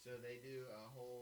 So they do a whole.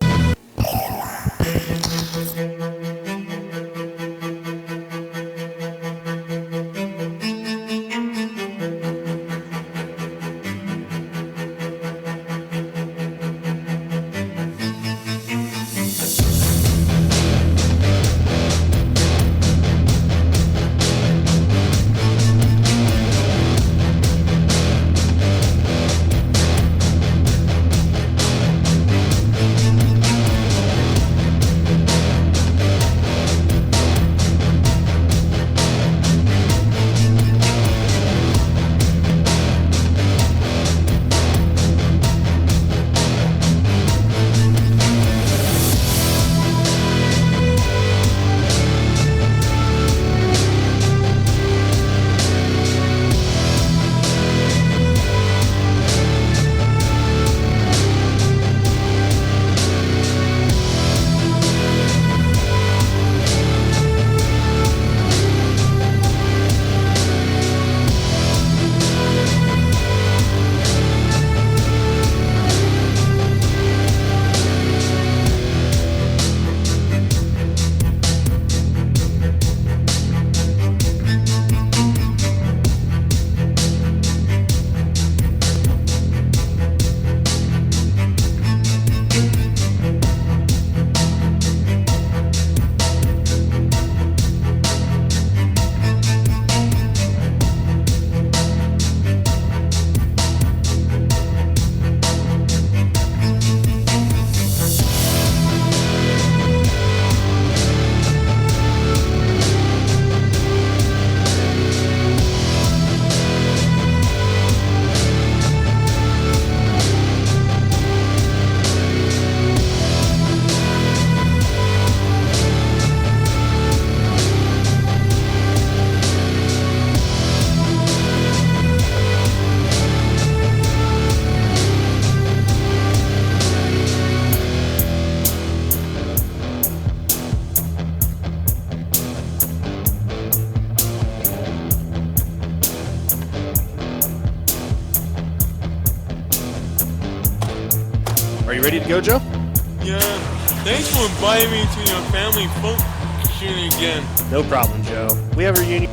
Are you ready to go, Joe? Yeah, thanks for inviting me to your family function again. No problem, Joe. We have a reunion.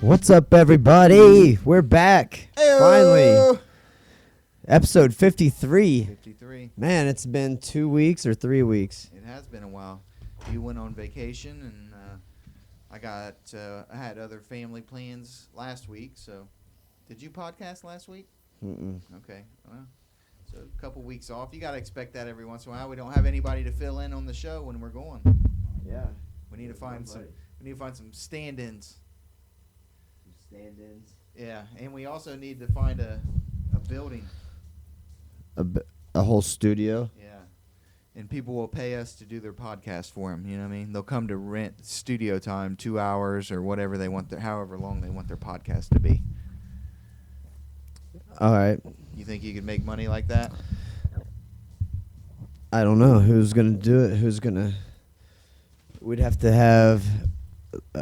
What's up, everybody? We're back. Finally. Episode 53. 53. Man, it's been 2 weeks or 3 weeks. It has been a while. You went on vacation, and I had other family plans last week. So, did you podcast last week? Mm-mm. Okay. Well, so a couple weeks off. You got to expect that every once in a while. We don't have anybody to fill in on the show when we're going. Yeah. We need to find some. We need to find some stand-ins. Stand-ins. Yeah, and we also need to find a building. A whole studio. Yeah, and people will pay us to do their podcast for them. You know what I mean? They'll come to rent studio time, 2 hours or whatever they want, however long they want their podcast to be. All right. You think you could make money like that? I don't know who's gonna do it. We'd have to have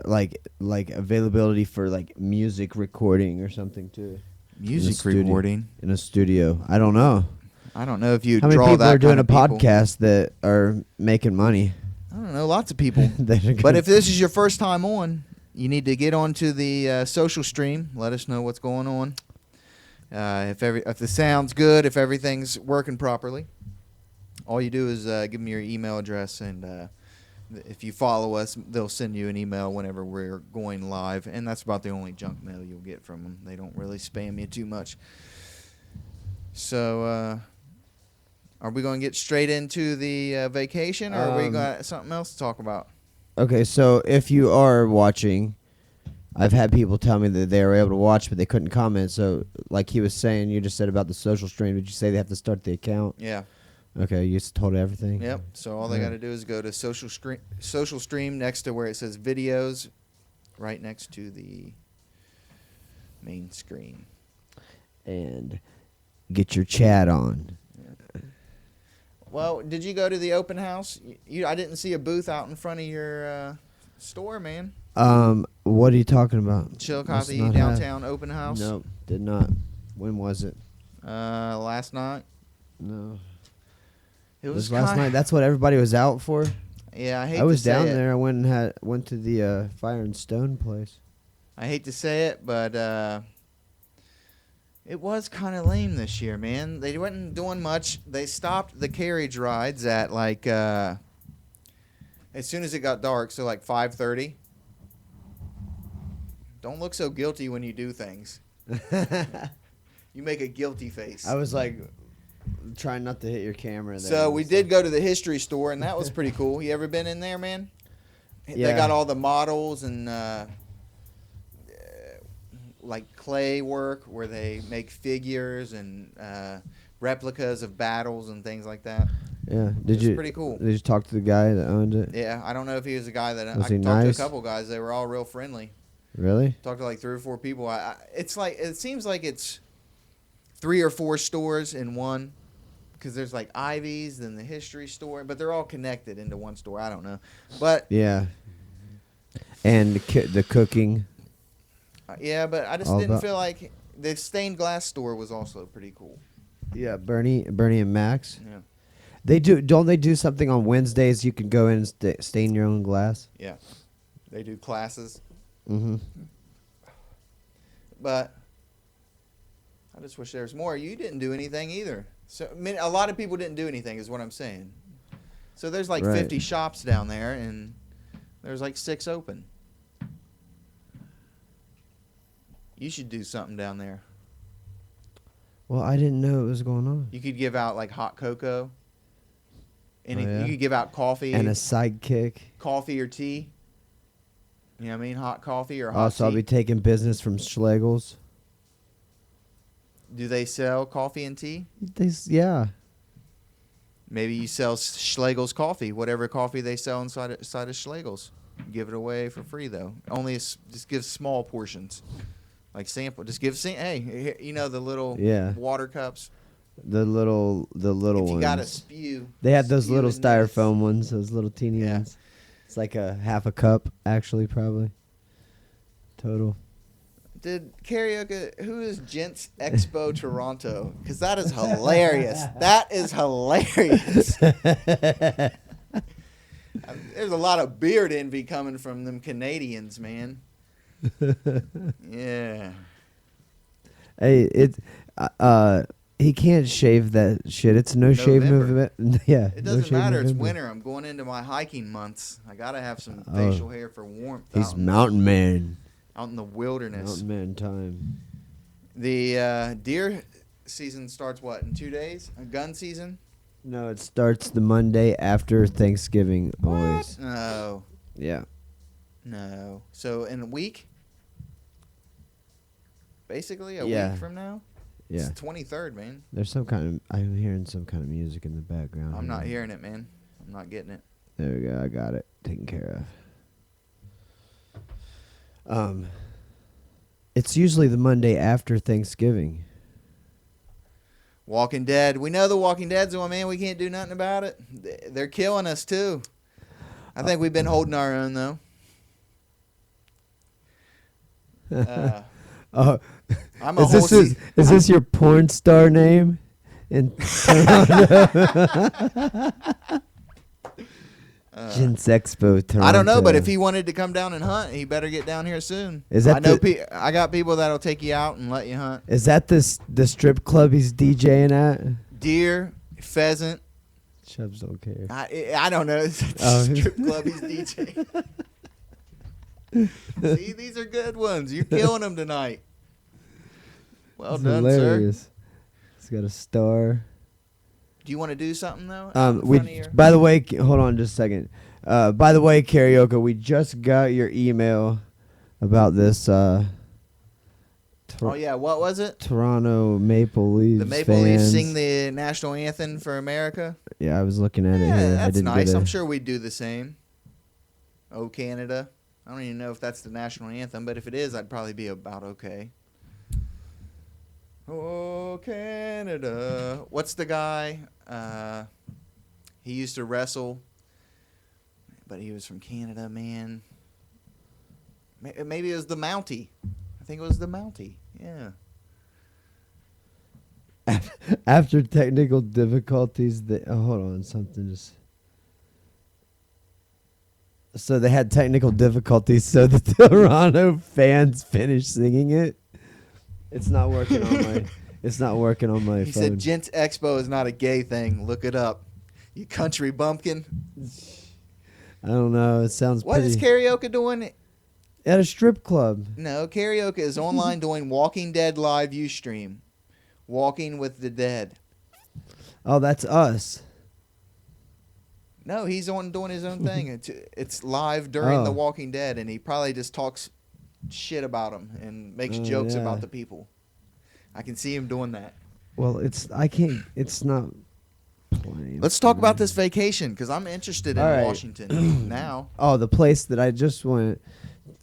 like availability for like music recording or something too. Music recording in a studio. I don't know. I don't know if you How many draw people that are doing kind a of people. podcast that are making money? I don't know, lots of people. That are But gonna- if this is your first time on, you need to get onto the social stream. Let us know what's going on. If the sound's good, if everything's working properly, all you do is give me your email address and If you follow us, they'll send you an email whenever we're going live, and that's about the only junk mail you'll get from them. They don't really spam you too much. So, are we going to get straight into the vacation, or are we got something else to talk about? Okay, so if you are watching, I've had people tell me that they were able to watch, but they couldn't comment. So, like he was saying, you just said about the social stream. Did you say they have to start the account? Yeah. Okay, you just told everything? Yep. So all they got to do is go to social stream next to where it says videos, right next to the main screen. And get your chat on. Well, did you go to the open house? I didn't see a booth out in front of your store, man. What are you talking about? Chillicothe Must not downtown open house. Nope, did not. When was it? Last night. No. It It was was last kinda- night. That's what everybody was out for. Yeah, I hate. I was to say down it. there. I went to the Fire and Stone place. I hate to say it, but it was kind of lame this year, man. They wasn't doing much. They stopped the carriage rides at like as soon as it got dark, so like 5:30. Don't look so guilty when you do things. You make a guilty face. I was like trying not to hit your camera there. So and we stuff. did go to the history store, and that was pretty cool. You ever been in there, man? They Yeah. got all the models and like clay work where they make figures and replicas of battles and things like that. Yeah. Did It's you? pretty cool. Did you talk to the guy that owned it? Yeah, I don't know if he was a guy that Was I he talked nice? to a couple guys. They were all real friendly. Really? Talked to like 3 or 4 people. It's like it seems like it's 3 or 4 stores in one, because there's like Ivy's, then the history store, but they're all connected into one store. I don't know, but Yeah. And the cooking. yeah, but I just All didn't about- feel like the stained glass store was also pretty cool. Yeah, Bernie and Max. Yeah, They do. Don't they do something on Wednesdays? You can go in and stain your own glass. yeah, they do classes, Mm-hmm. but I just wish there was more. You didn't do anything either. So I mean, a lot of people didn't do anything, is what I'm saying. So there's like Right. 50 shops down there, and there's like 6 open. You should do something down there. Well, I didn't know it was going on. You could give out like hot cocoa. Oh, yeah? You could give out coffee, And a sidekick. coffee or tea. You know what I mean? Hot coffee or hot Also, I'll tea. be taking business from Schlegel's. Do they sell coffee and tea? Yeah. Maybe you sell Schlegel's coffee, whatever coffee they sell inside of Schlegel's. Give it away for free though. Only just give small portions, like sample. Just give hey, you know the little Yeah. water cups. The little If you ones. got to spew, They have those spew little in this. styrofoam ones, those little teeny Yeah. ones. It's like a half a cup, actually, probably. Total. Did karaoke? Who is Gents Expo Toronto? Because that is hilarious. That is hilarious. There's a lot of beard envy coming from them Canadians, man. Yeah. Hey, he can't shave that shit. It's no shave November. movement. Yeah. It no doesn't shave matter. It's November. winter. I'm going into my hiking months. I gotta have some Oh. facial hair for warmth. He's out, mountain man. out in the wilderness. Mountain man time. The deer season starts what in 2 days? A gun season? No, it starts the Monday after Thanksgiving. Always. What? No. Yeah. No. So in a week? Basically a Yeah. week from now? Yeah. It's the 23rd, man. There's some kind of. I'm hearing some kind of music in the background. I'm not hearing it, man. I'm not getting it. There we go. I got it taken care of. It's usually the Monday after Thanksgiving. Walking Dead. We know the Walking Dead's on, man. We can't do nothing about it. They're killing us, too. I think we've been holding our own, though. Oh, I'm a whole is this your porn star name? In Gents Expo Toronto. I don't know, but if he wanted to come down and hunt, he better get down here soon. Is that I know the- I got people that'll take you out and let you hunt. Is that the strip club he's DJing at? Deer, pheasant, Chubbs don't care. I don't know. It's at the Oh. strip club he's DJ. See, these are good ones. You're killing them tonight. Well It's done, hilarious. He's got a star. Do you want to do something though? out in We. front of your- By the way, hold on just a second. By the way, Karaoke, we just got your email about this. Oh yeah, what was it? Toronto Maple Leafs. The Maple Leafs fans. sing the national anthem for America. Yeah, I was looking at it Yeah, here. I that's didn't nice. get I'm a- sure we'd do the same. Oh Canada. I don't even know if that's the national anthem, but if it is, I'd probably be about okay. Oh Canada. What's the guy? He used to wrestle, but he was from Canada, man. Maybe it was the Mountie. I think it was the Mountie. Yeah. After technical difficulties, hold on, something just. So they had technical difficulties, so the Toronto fans finished singing it. It's not working on my. It's not working on my He phone. said Gents Expo is not a gay thing. Look it up. You country bumpkin. I don't know. It sounds What is pretty. karaoke doing? At a strip club. No, karaoke is online doing Walking Dead live Ustream. Walking with the Dead. Oh, that's us. No, he's on doing his own thing. It's live during The Oh. Walking Dead, and he probably just talks shit about them and makes Oh, jokes yeah. about the people. I can see him doing that. Well, I can't. It's not playing. Let's talk about this vacation because I'm interested in All right. Washington now. Oh, the place that I just went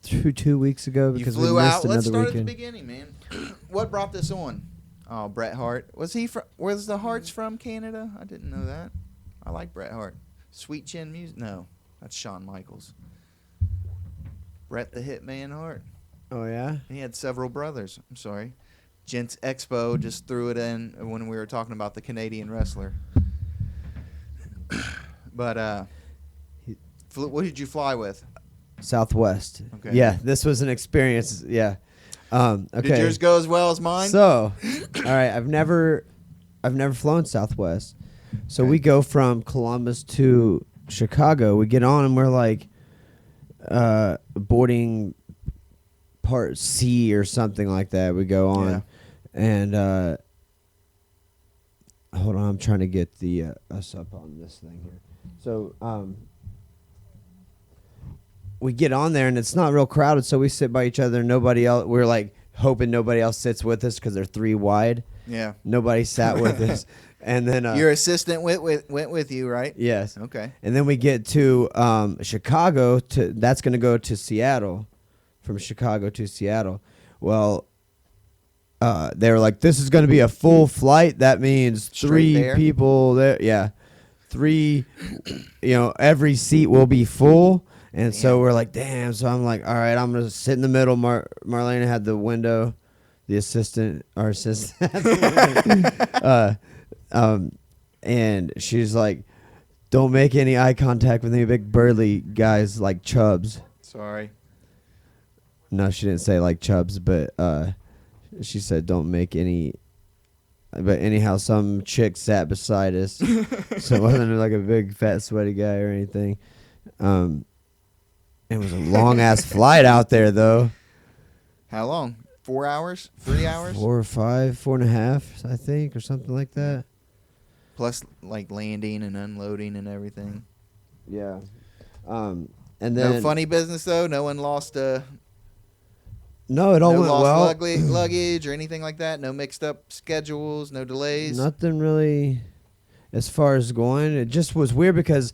to 2 weeks ago You because flew we missed out. another Let's start weekend. at the beginning, man. What brought this on? Oh, Bret Hart. Was he from? Was the Harts from Canada? I didn't know that. I like Bret Hart. Sweet Chin Music. No, that's Shawn Michaels. Bret the Hitman Hart. Oh yeah. He had several brothers. I'm sorry. Gents Expo just threw it in when we were talking about the Canadian wrestler. But what did you fly with? Southwest. Okay. Yeah, this was an experience. Yeah. Okay. Did yours go as well as mine? So, all right, I've never flown Southwest. So Okay. we go from Columbus to Chicago. We get on and we're like boarding part C or something like that. We go on Yeah. and hold on, I'm trying to get the us up on this thing here. So we get on there and it's not real crowded, so we sit by each other. Nobody else. We're like hoping nobody else sits with us because they're 3 wide. Yeah. Nobody sat with us, and then Your assistant went with you, right? yes, Okay. and then we get to Chicago. That's going to go to Seattle, from Chicago to Seattle. Well, they were like, "This is going to be a full flight. That means Straight 3 there? people there. Yeah, 3. Every seat will be full." And so Damn. we're like, "Damn!" So I'm like, "All right, I'm gonna sit in the middle." Marlena had the window, the assistant, our assistant, and she's like, "Don't make any eye contact with any big burly guys like Chubbs." Sorry. No, she didn't say like Chubbs, but she said, "Don't make any." But anyhow, some chick sat beside us, so it wasn't like a big fat sweaty guy or anything. It was a long ass flight out there though. How long? 4 hours? 3 hours? 4 or 5, 4.5, I think, or something like that. Plus, like landing and unloading and everything. Yeah. And then No funny business though. No one lost. No, it all No went lost well. luggage or anything like that. No mixed up schedules. No delays. Nothing really, as far as going. It just was weird because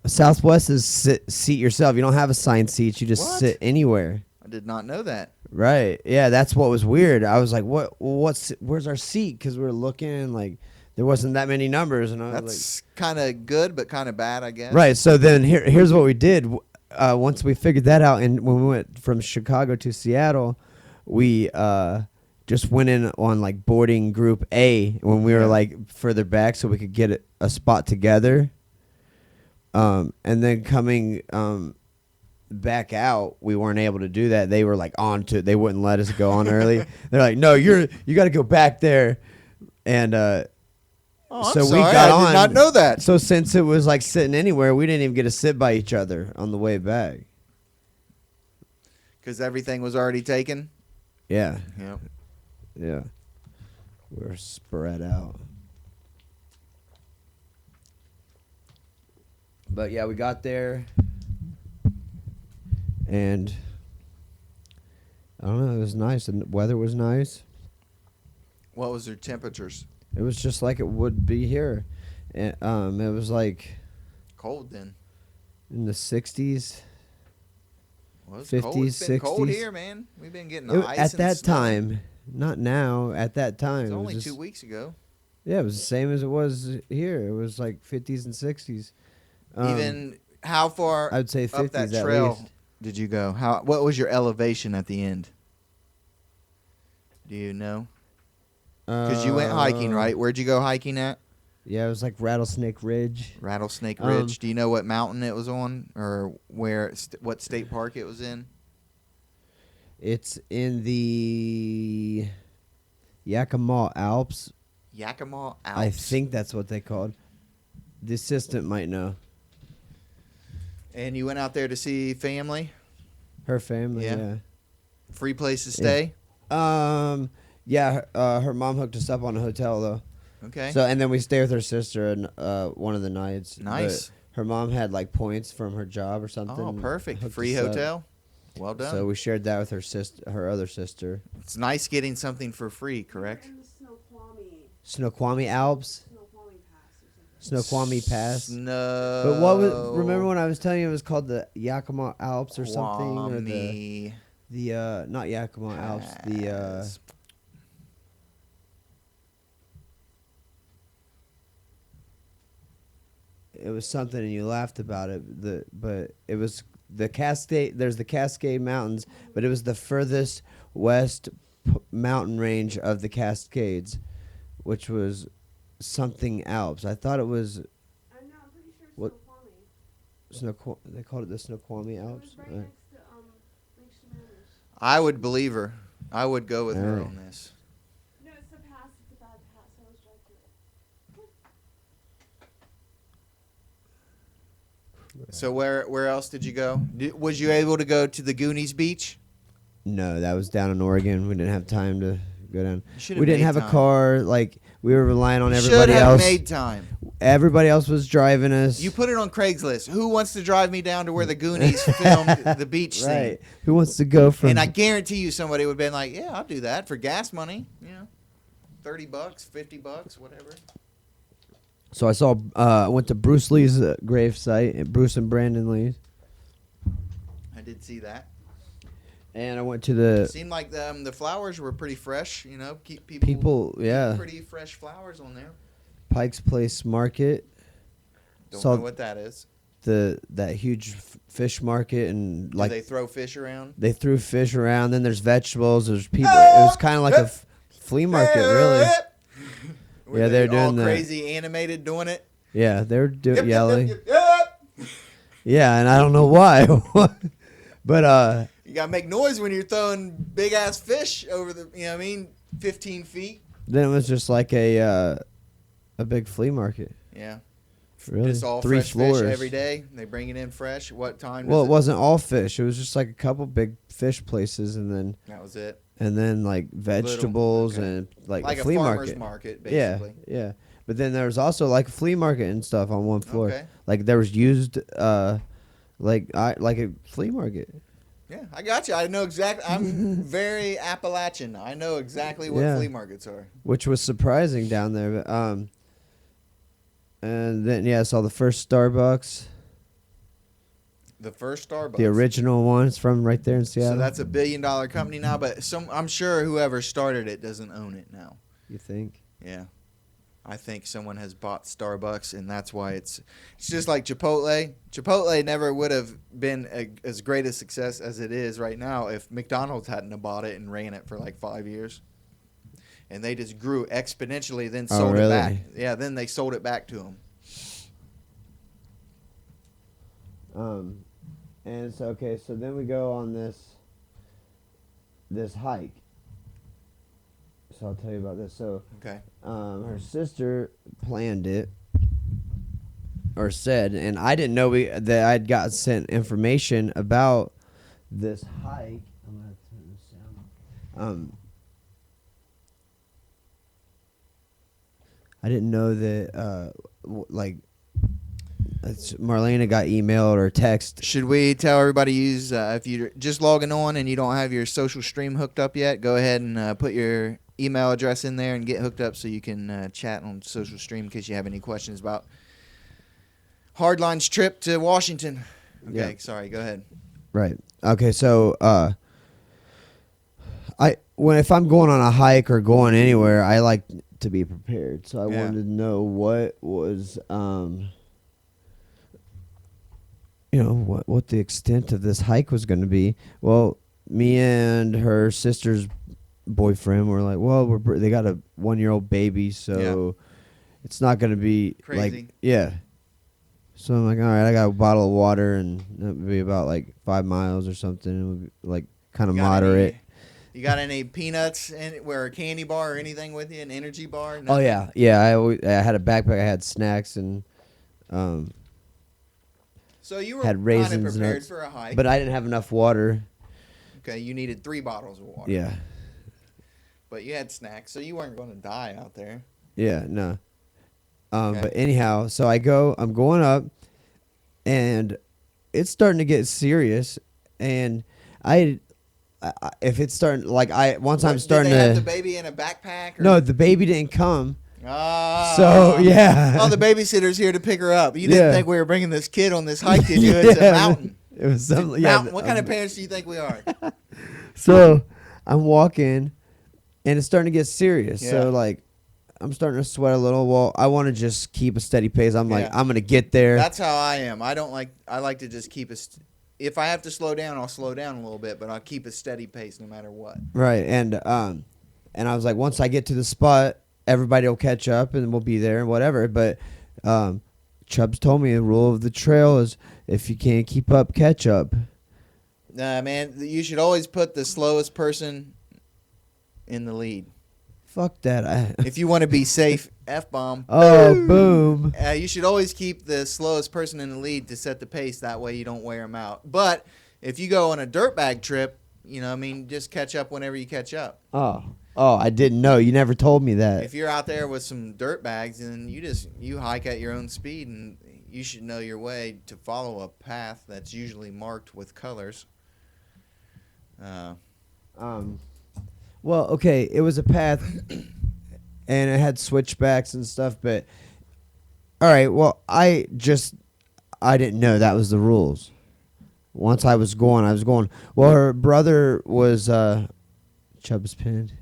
Southwest is seat yourself. You don't have assigned seats. You just What? sit anywhere. I did not know that. Right. Yeah, that's what was weird. I was like, where's our seat? Because we were looking, like, there wasn't that many numbers. And I was like, That's kind of good, but kind of bad, I guess. right. So then here's what we did. Once we figured that out, and when we went from Chicago to Seattle, we just went in on like boarding group A when we were Yeah. like further back, so we could get a spot together. And then coming back out, we weren't able to do that. They were like they wouldn't let us go on early. They're like, no, you got to go back there, and Oh, I'm So we sorry. got I did on. not know that. So since it was like sitting anywhere, we didn't even get to sit by each other on the way back. Because everything was already taken. Yeah, Yep. yeah. We're spread out. But yeah, we got there, and I don't know. It was nice, and the weather was nice. What was their temperatures? It was just like it would be here. And, it was like Cold then. in the 60s. Well, it's 50s, cold. It's been cold 60s. here, man. We've been getting It- ice at and that snow. time, not now. At that time, It's it was only just- 2 weeks ago. Yeah, it was the same as it was here. It was like 50s and 60s. Even how far I'd say up 50s that at trail least. did you go? What was your elevation at the end? Do you know? Because you went hiking, right? Where'd you go hiking at? Yeah, it was like Rattlesnake Ridge. Rattlesnake Um, Ridge. Do you know what mountain it was on, or what state park it was in? It's in the Yakima Alps. Yakima Alps. I think that's what they called. The assistant might know. And you went out there to see family. Her family, Yeah. yeah. Free place to Yeah. stay. Yeah, her mom hooked us up on a hotel though. Okay. So and then we stayed with her sister and one of the nights. But Nice. her mom had like points from her job or something. Oh, perfect. hooked Free us up. hotel. Well done. So we shared that with her sister, her other sister. It's nice getting something for free, correct? In the Snoqualmie Alps, Snoqualmie Pass or something. Snoqualmie Pass. Snow. But what was? Remember when I was telling you it was called the Yakima Alps or something, or the not Yakima Alps, the it was something and you laughed about it. But it was the Cascade. There's the Cascade Mountains, but it was the furthest west mountain range of the Cascades, which was something Alps. I thought it was I'm not pretty sure it's What- Snoqualmie. They called it the Snoqualmie It Alps. was right Alright. next to Lake Sammamish. I would believe her. I would go with her Alright. on this. No, it's the pass. It's a bad pass. I always drive through it. So where else did you go? Was you able to go to the Goonies Beach? No, that was down in Oregon. We didn't have time to go down. You should've We didn't made have a time. car. Like we were relying on You everybody should have else. made time. Everybody else was driving us. You put it on Craigslist. Who wants to drive me down to where the Goonies filmed the beach scene? right? Who wants to go from? And I guarantee you somebody would have been like, yeah, I'll do that for gas money. You know, $30, $50, whatever. So I saw. I went to Bruce Lee's grave site, Bruce and Brandon Lee, I did see that. and I went to the Seemed like the flowers were pretty fresh. You know, keep people. Yeah, pretty fresh flowers on there. Pike's Place Market. Don't Saw know what that is. that huge fish market and Like like they throw fish around. they threw fish around. Then there's vegetables. There's people. It was kind of like a flea market, really. Were Yeah, they they're all doing that. crazy animated doing it. Yeah, they were Yep, yep, yelling. yep, yep, yep. Yeah, and I don't know why, but You gotta make noise when you're throwing big ass fish over the. You know what I mean? 15 feet. then it was just like a big flea market. Yeah. Really, Just all 3 fresh floors fish every day. They bring it in fresh. What time? Well, does it wasn't all fish. It was just like a couple big fish places, and That was it. then like vegetables okay. and like, Like a a flea farmer's market. market, basically. Yeah. But then there was also like a flea market and stuff on one floor. Okay. Like there was used like a flea market. Yeah, I got you. I know exactly. I'm very Appalachian. I know exactly what Yeah. flea markets are. Which was surprising down there. But, and then I saw the first Starbucks, The first Starbucks. the original one. It's from right there in Seattle. So that's $1 billion company now, but I'm sure whoever started it doesn't own it now. you think? Yeah. I think someone has bought Starbucks, and that's why it's just like Chipotle. Chipotle never would have been as great a success as it is right now if McDonald's hadn't have bought it and ran it for like 5 years. And they just grew exponentially, then Oh, sold it back. really? Yeah, then they sold it back to them. And so so then we go on this hike. so I'll tell you about this. So, Okay. her sister planned it, or said, and I didn't know that I'd got sent information about this hike. I'm gonna turn this down. I didn't know that Marlena got emailed or text. Should we tell everybody use if you're just logging on and you don't have your social stream hooked up yet, go ahead and put your email address in there and get hooked up so you can chat on social stream in case you have any questions about Hardline's trip to Washington. Okay, Yeah. sorry, go ahead. Right. Okay. So, if I'm going on a hike or going anywhere, I like to be prepared. So I Yeah. wanted to know what was, what the extent of this hike was going to be. Well, me and her sister's boyfriend were like, well, they got a 1-year-old baby, so it's not going to be Crazy. like, yeah. So I'm like, all right, I got a bottle of water, and that would be about like 5 miles or something. It would be like kind of You got moderate. You got any peanuts or a candy bar or anything with you? An energy bar? Oh Nothing? yeah. I had a backpack. I had snacks and, So you were had kind raisins of and prepared nuts. for a hike. But I didn't have enough water. Okay, you needed 3 bottles of water. Yeah, But you had snacks, so you weren't going to die out there. yeah, no. Okay. But anyhow, so I'm going up, and it's starting to get serious. And if it's starting once I'm starting Did they have to the baby in a backpack? Or? no, the baby didn't come. Ah. So yeah. Oh, the babysitter's here to pick her up. You didn't Yeah. think we were bringing this kid on this hike, did you? It's a Yeah, mountain. It was something. It's a Yeah. mountain. What kind of parents do you think we are? So I'm walking, and it's starting to get serious. Yeah. So like, I'm starting to sweat a little. Well, I want to just keep a steady pace. I'm like, Yeah. I'm gonna get there. That's how I am. I like to just keep if I have to slow down, I'll slow down a little bit, but I'll keep a steady pace no matter what. Right. And I was like, once I get to the spot, everybody will catch up, and we'll be there and whatever. But Chubbs told me the rule of the trail is if you can't keep up, catch up. Nah, man, you should always put the slowest person in the lead. Fuck that. If you want to be safe, F-bomb. Oh, boom. You should always keep the slowest person in the lead to set the pace. That way you don't wear them out. But if you go on a dirtbag trip, just catch up whenever you catch up. Oh, I didn't know. You never told me that. If you're out there with some dirt bags, then you hike at your own speed, and you should know your way to follow a path that's usually marked with colors. Well, okay, it was a path, and it had switchbacks and stuff. But all right, well, I didn't know that was the rules. Once I was going. Well, her brother was Chubb's pinned.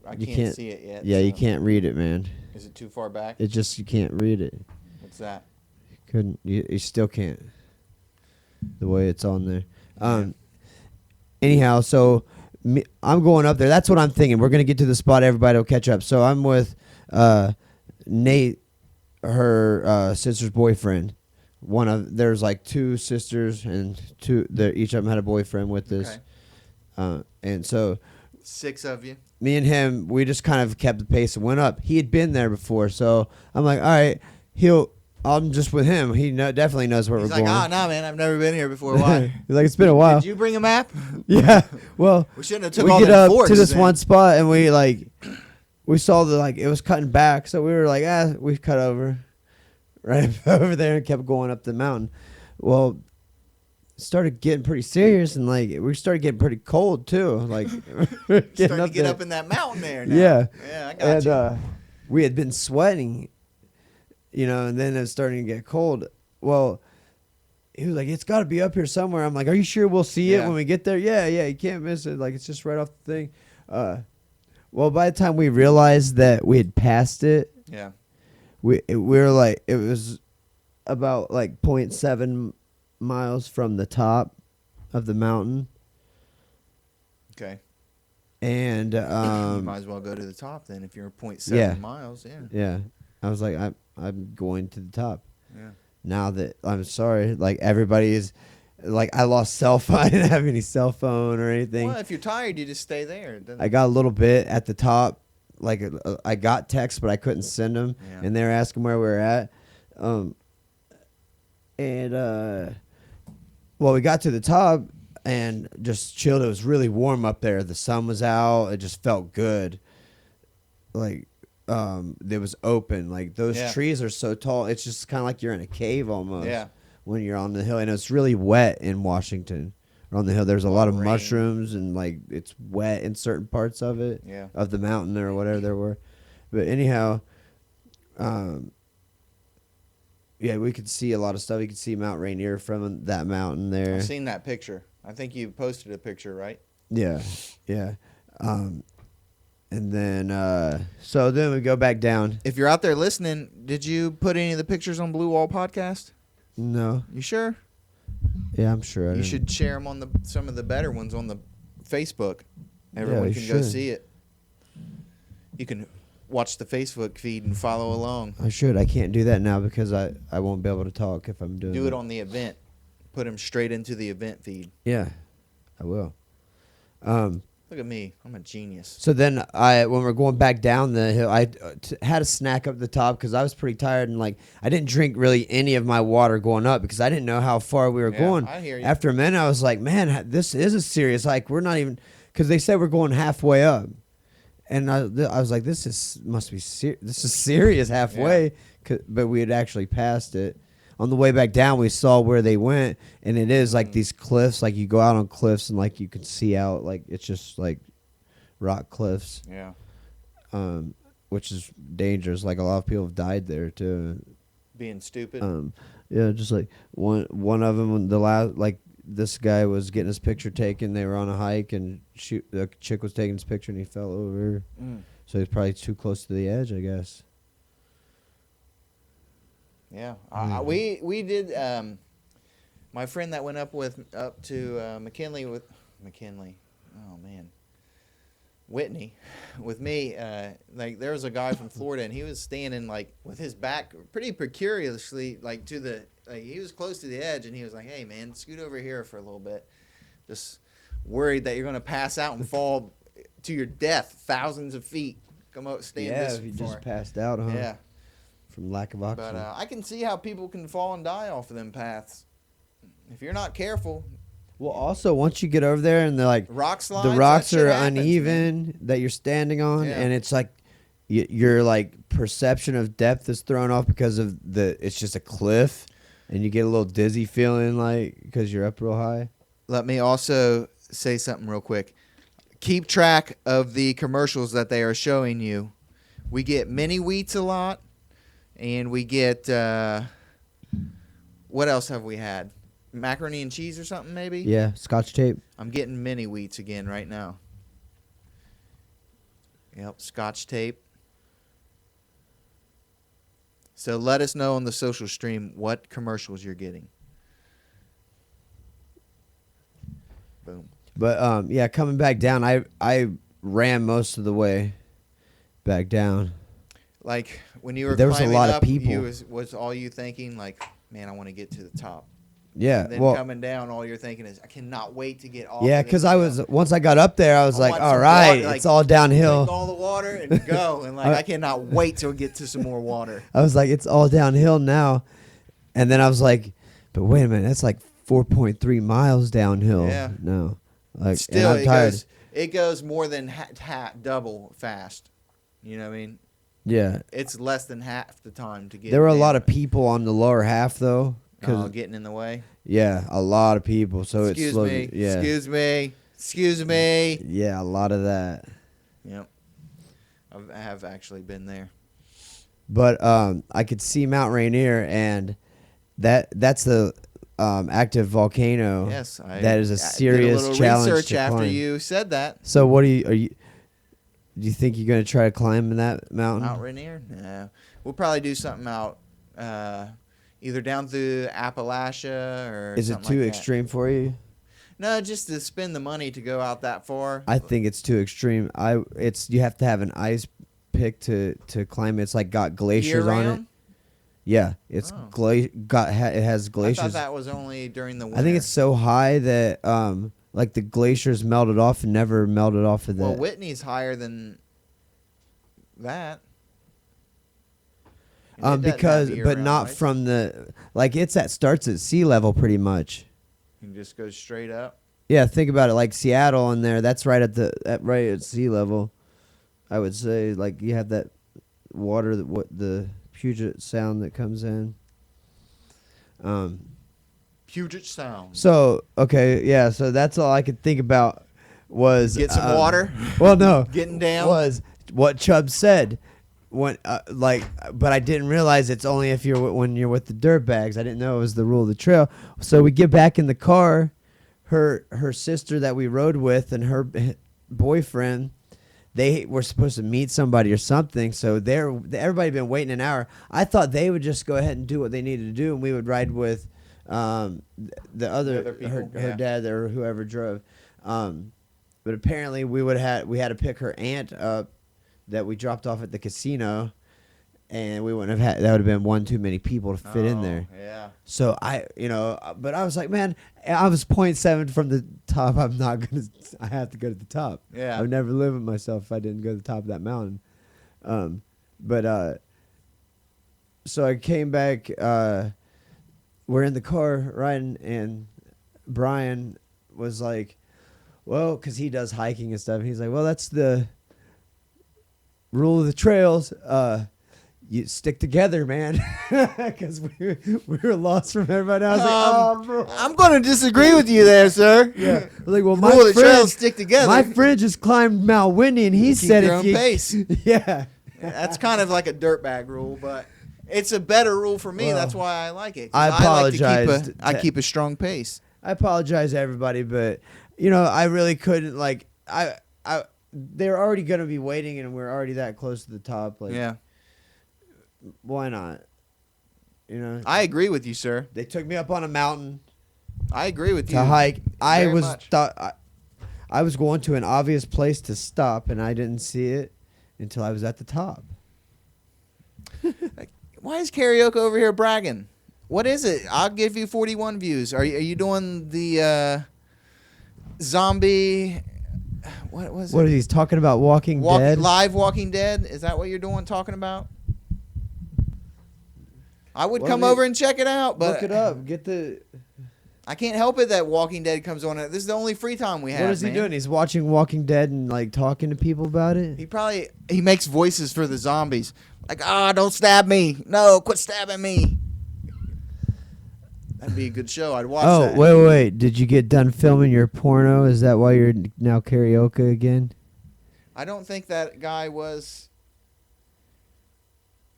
I You can't can't- see it yet. Yeah, you so- can't read it, man. Is it too far back? You can't read it. What's that? You still can't. The way it's on there. Anyhow, so I'm going up there. That's what I'm thinking. We're gonna get to the spot. Everybody will catch up. So I'm with Nate, her sister's boyfriend. There's like 2 sisters, and each of them had a boyfriend with us. Okay. And so 6 of you. me and him, we just kind of kept the pace and went up. He had been there before, so I'm like, all right, I'm just with him. He definitely knows where He's we're like, going. no, man, I've never been here before. Why? He's like, it's been a while. Did you bring a map? Yeah. Well, We shouldn't have took we all get them up forks to this then. one spot, and we saw it was cutting back, so we were like, we cut over right over there and kept going up the mountain. Well, it started getting pretty serious, and we started getting pretty cold too. Like Starting to get there. up in that mountain there now. Yeah. Yeah, I got you. And we had been sweating, and then it was starting to get cold. Well, he was like, it's got to be up here somewhere. I'm like, are you sure we'll see it Yeah. when we get there? Yeah, you can't miss it. Like, it's just right off the thing. Well, by the time we realized that we had passed it, Yeah. we were like, it was about like 0.7 miles from the top of the mountain. Okay. And You might as well go to the top then if you're 0.7 Yeah. miles. Yeah. yeah, I was like, I'm going to the top. Yeah. Now that I'm sorry, like everybody is, like I lost cell phone. I didn't have any cell phone or anything. Well, if you're tired, you just stay there. It doesn't- I got a little bit at the top. Like I got texts, but I couldn't send them, Yeah. and they were asking where we were at. Well, we got to the top and just chilled. It was really warm up there. The sun was out. It just felt good. Like it was open. Like those Yeah. trees are so tall. It's just kind of like you're in a cave almost. Yeah. When you're on the hill, and it's really wet in Washington. On the hill, there's a lot of Rain. mushrooms, and like it's wet in certain parts of it, Yeah. of the mountain or whatever there were. But anyhow, yeah, we could see a lot of stuff. You could see Mount Rainier from that mountain there. I've seen that picture. I think you posted a picture, right? Yeah, yeah. And then so then we go back down. If you're out there listening, did you put any of the pictures on Blue Wall Podcast? No, You sure? yeah, I'm sure. I You didn't- should share them on some of the better ones on the Facebook. Everyone we can go should. see it. You can watch the Facebook feed and follow along. I should. I can't do that now because I won't be able to talk if I'm doing. Do it that. on the event. Put them straight into the event feed. Yeah, I will. Look at me. I'm a genius. So then when we're going back down the hill, I had a snack up the top because I was pretty tired, and like I didn't drink really any of my water going up because I didn't know how far we were Yeah, going. I hear you. After a minute, I was like, man, this is a serious hike. We're not even, because they said we're going halfway up. And I was like, this is serious halfway. But we had actually passed it. On the way back down, we saw where they went, and it is like these cliffs. Like you go out on cliffs, and like you can see out. Like it's just like rock cliffs, Yeah. which is dangerous. Like a lot of people have died there too. Being stupid. Yeah, just like one of them. Like this guy was getting his picture taken. They were on a hike, and the chick was taking his picture, and he fell over. Mm. So he's probably too close to the edge, I guess. Yeah, we did. My friend that went up to McKinley. Oh man, Whitney, with me. Like there was a guy from Florida, and he was standing like with his back pretty precariously, like to the. Like he was close to the edge, and he was like, "Hey man, scoot over here for a little bit." Just worried that you're gonna pass out and fall to your death, thousands of feet. Come out, stand this if he far. just passed out, huh? Yeah. From lack of oxygen. But I can see how people can fall and die off of them paths. If you're not careful, well, also once you get over there, and they're like rock slides. the rocks that shit are happens, man. uneven that you're standing on, Yeah. and it's like your like perception of depth is thrown off because of it's just a cliff, and you get a little dizzy feeling like because you're up real high. Let me also say something real quick. Keep track of the commercials that they are showing you. We get mini wheats a lot, and we get what else have we had? Macaroni and cheese or something maybe? Yeah, Scotch tape. I'm getting mini wheats again right now. Yep, Scotch tape. So let us know on the social stream what commercials you're getting. Boom. But yeah, coming back down, I ran most of the way back down. Like when you were There was a climbing lot of up, people. was all you thinking like, man, I want to get to the top. Yeah, And then well, coming down, all you're thinking is, I cannot wait to get off. yeah, of this because I was hill. once I got up there, I was I like, want all some right, water, like, it's all Drink downhill. all the water and go, and like I cannot wait to get to some more water. I was like, it's all downhill now, and then I was like, but wait a minute, that's like 4.3 miles downhill. Yeah. No, like Still, and I'm tired. it goes more than double fast. You know what I mean? Yeah, It's less than half the time to get. there were a down. lot of people on the lower half though. Getting in the way. Yeah, a lot of people. So Excuse it slowed. me. Yeah, Excuse me. yeah, a lot of that. Yep. I have actually been there. But I could see Mount Rainier, and that's the active volcano. Yes, that is a did serious a little challenge research to after climb. you said that. So what do you think you're gonna try to climb that mountain? Mount Rainier? No. We'll probably do something out either down through Appalachia or Is it something too like that. extreme for you? No, just to spend the money to go out that far. I think it's too extreme. You have to have an ice pick to climb it. It's like got glaciers Year on it. round? Yeah, it's Oh. it has I glaciers. thought that was only during the winter. I think it's so high that like the glaciers melted off and never melted off of Well, that. Whitney's higher than that. And it doesn't have Because year-round not ice. from the like starts at sea level pretty much. You can just go straight up. Yeah, think about it. Like Seattle in there, that's right at sea level. I would say like you have that water what the Puget Sound that comes in. Puget Sound. So okay, yeah. So that's all I could think about was Get some water. Well, no, Getting down. was what Chubb said. When but I didn't realize it's only if when you're with the dirt bags. I didn't know it was the rule of the trail. So we get back in the car. Her sister that we rode with and her boyfriend, they were supposed to meet somebody or something. So everybody been waiting an hour. I thought they would just go ahead and do what they needed to do, and we would ride with the other people, her yeah. dad or whoever drove. But apparently we had to pick her aunt up that we dropped off at the casino, and we wouldn't have had that would have been one too many people to fit in there. Yeah. So but I was like, man, I was 0.7 from the top. I have to go to the top. Yeah. I would never live with myself if I didn't go to the top of that mountain. So I came back, we're in the car riding, and Brian was like, well, cause he does hiking and stuff. And he's like, well, that's the rule of the trails. You stick together, man, because we were lost from everybody. I was like, oh, bro. I'm going to disagree with you there, sir. Yeah. I was like, well, Rule of the trails stick together. my friend just climbed Mount Whitney, and he Keep said your if own you, pace. yeah, That's kind of like a dirtbag rule, but it's a better rule for me. Well, That's why I like it. 'Cause I apologize I to- keep a strong pace. I apologize to everybody, but I really couldn't they're already gonna be waiting, and we're already that close to the top. Like, Yeah. why not? I agree with you, sir. They took me up on a mountain I agree with you. to hike. I very was much. I was going to an obvious place to stop, and I didn't see it until I was at the top. Why is karaoke over here bragging? What is it? I'll give you 41 views. Are you doing the zombie? What was What it? are these talking about? Walking Dead? Live Walking Dead? Is that what you're doing? Talking about? I would What come are they- over and check it out, but Look it up. Get the. I can't help it that Walking Dead comes on. This is the only free time we have. What is he man. doing? He's watching Walking Dead and like talking to people about it. He makes voices for the zombies. Like, don't stab me. No, quit stabbing me. That'd be a good show. I'd watch Oh, that. wait. Did you get done filming your porno? Is that why you're now karaoke again? I don't think that guy was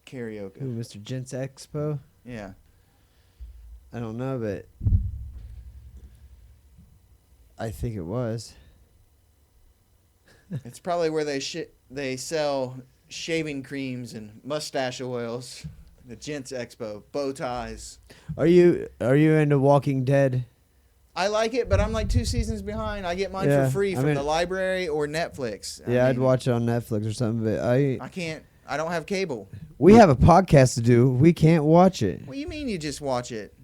karaoke. Who, Mr. Gents Expo? Yeah. I don't know, but I think it was. It's probably where they sell shaving creams and mustache oils. The Gents Expo, bow ties. Are you into Walking Dead? I like it, but I'm like 2 seasons behind. I get mine Yeah, for free I from mean- the library or Netflix. Yeah, I'd mean, watch it on Netflix or something, but I can't. I don't have cable. we have a podcast to do. We can't watch it. What do you mean you just watch it?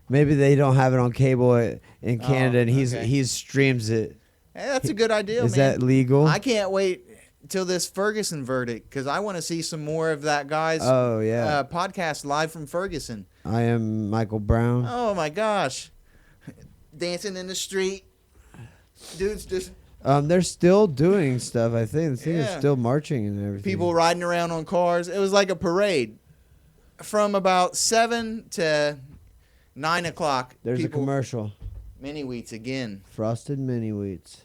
Maybe they don't have it on cable in Canada, and okay. he streams it. Hey, that's a good idea, Is man. that legal? I can't wait till this Ferguson verdict because I want to see some more of that guy's Oh yeah, podcast live from Ferguson. I am Michael Brown. Oh my gosh, dancing in the street, dudes just They're still doing stuff. I think the thing is Yeah. still marching and everything. people riding around on cars. It was like a parade from about 7 to 9 o'clock. There's people, a commercial. Mini wheats again. Frosted mini wheats.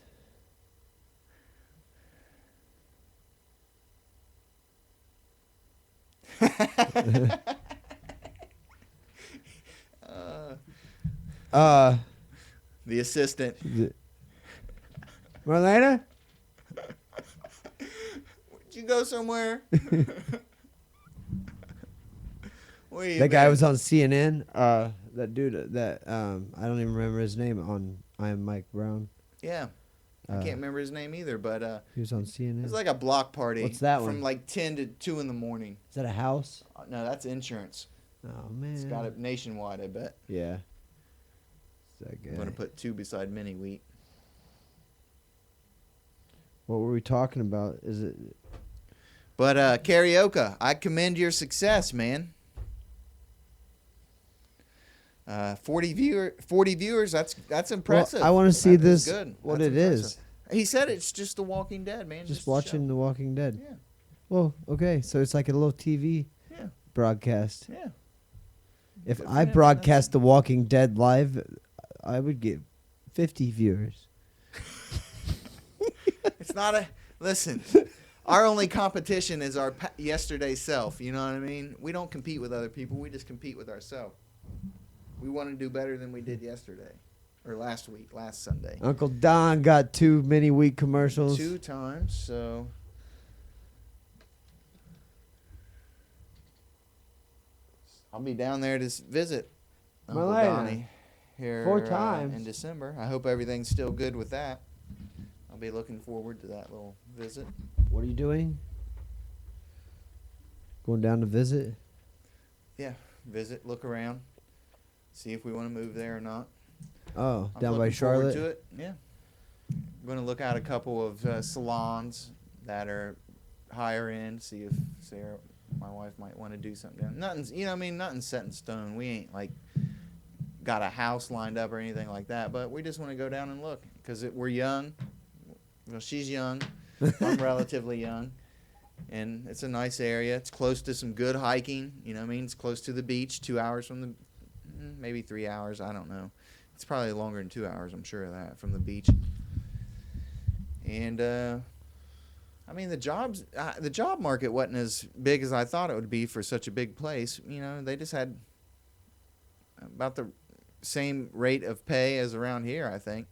The assistant. Marlena? Did you go somewhere? Where you That guy been? was on CNN. That dude that I don't even remember his name on I Am Mike Brown. Yeah. I can't remember his name either, but He was on CNN. it's like a block party. What's that from one? like 10 to 2 in the morning. Is that a house? No, that's insurance. Oh man. It's got it nationwide, I bet. Yeah. Is that I'm guy? gonna put 2 beside mini wheat. What were we talking about? Is it? But karaoke, I commend your success, man. 40 viewers. That's impressive. Well, I want to see That is this. good. What That's it is. impressive. He said it's just The Walking Dead, man. Just a watching show. The Walking Dead. Yeah, Well, okay, so it's like a little TV yeah, broadcast. yeah. If Good for I him, broadcast The Walking Dead live, I would get 50 viewers. It's not a listen. Our only competition is our yesterday self. You know what I mean? We don't compete with other people. We just compete with ourselves. We want to do better than we did yesterday, or last week, last Sunday. Uncle Don got 2 mini wheat commercials. 2 times, so. I'll be down there to visit Uncle Malena. Donnie here 4 times. in December. I hope everything's still good with that. I'll be looking forward to that little visit. What are you doing? Going down to visit? Yeah, visit, look around, see if we want to move there or not. Oh, I'm down by looking forward Charlotte? to it. Yeah, I'm going to look at a couple of salons that are higher end. See if Sarah, my wife, might want to do something. Nothing's, you know, what I mean, nothing's set in stone. We ain't like got a house lined up or anything like that. But we just want to go down and look because we're young. Well, she's young. I'm relatively young. And it's a nice area. It's close to some good hiking. You know what I mean? It's close to the beach, 2 hours from the, maybe 3 hours. I don't know. It's probably longer than 2 hours, I'm sure of that, from the beach. And, I mean, the job market wasn't as big as I thought it would be for such a big place. You know, they just had about the same rate of pay as around here, I think.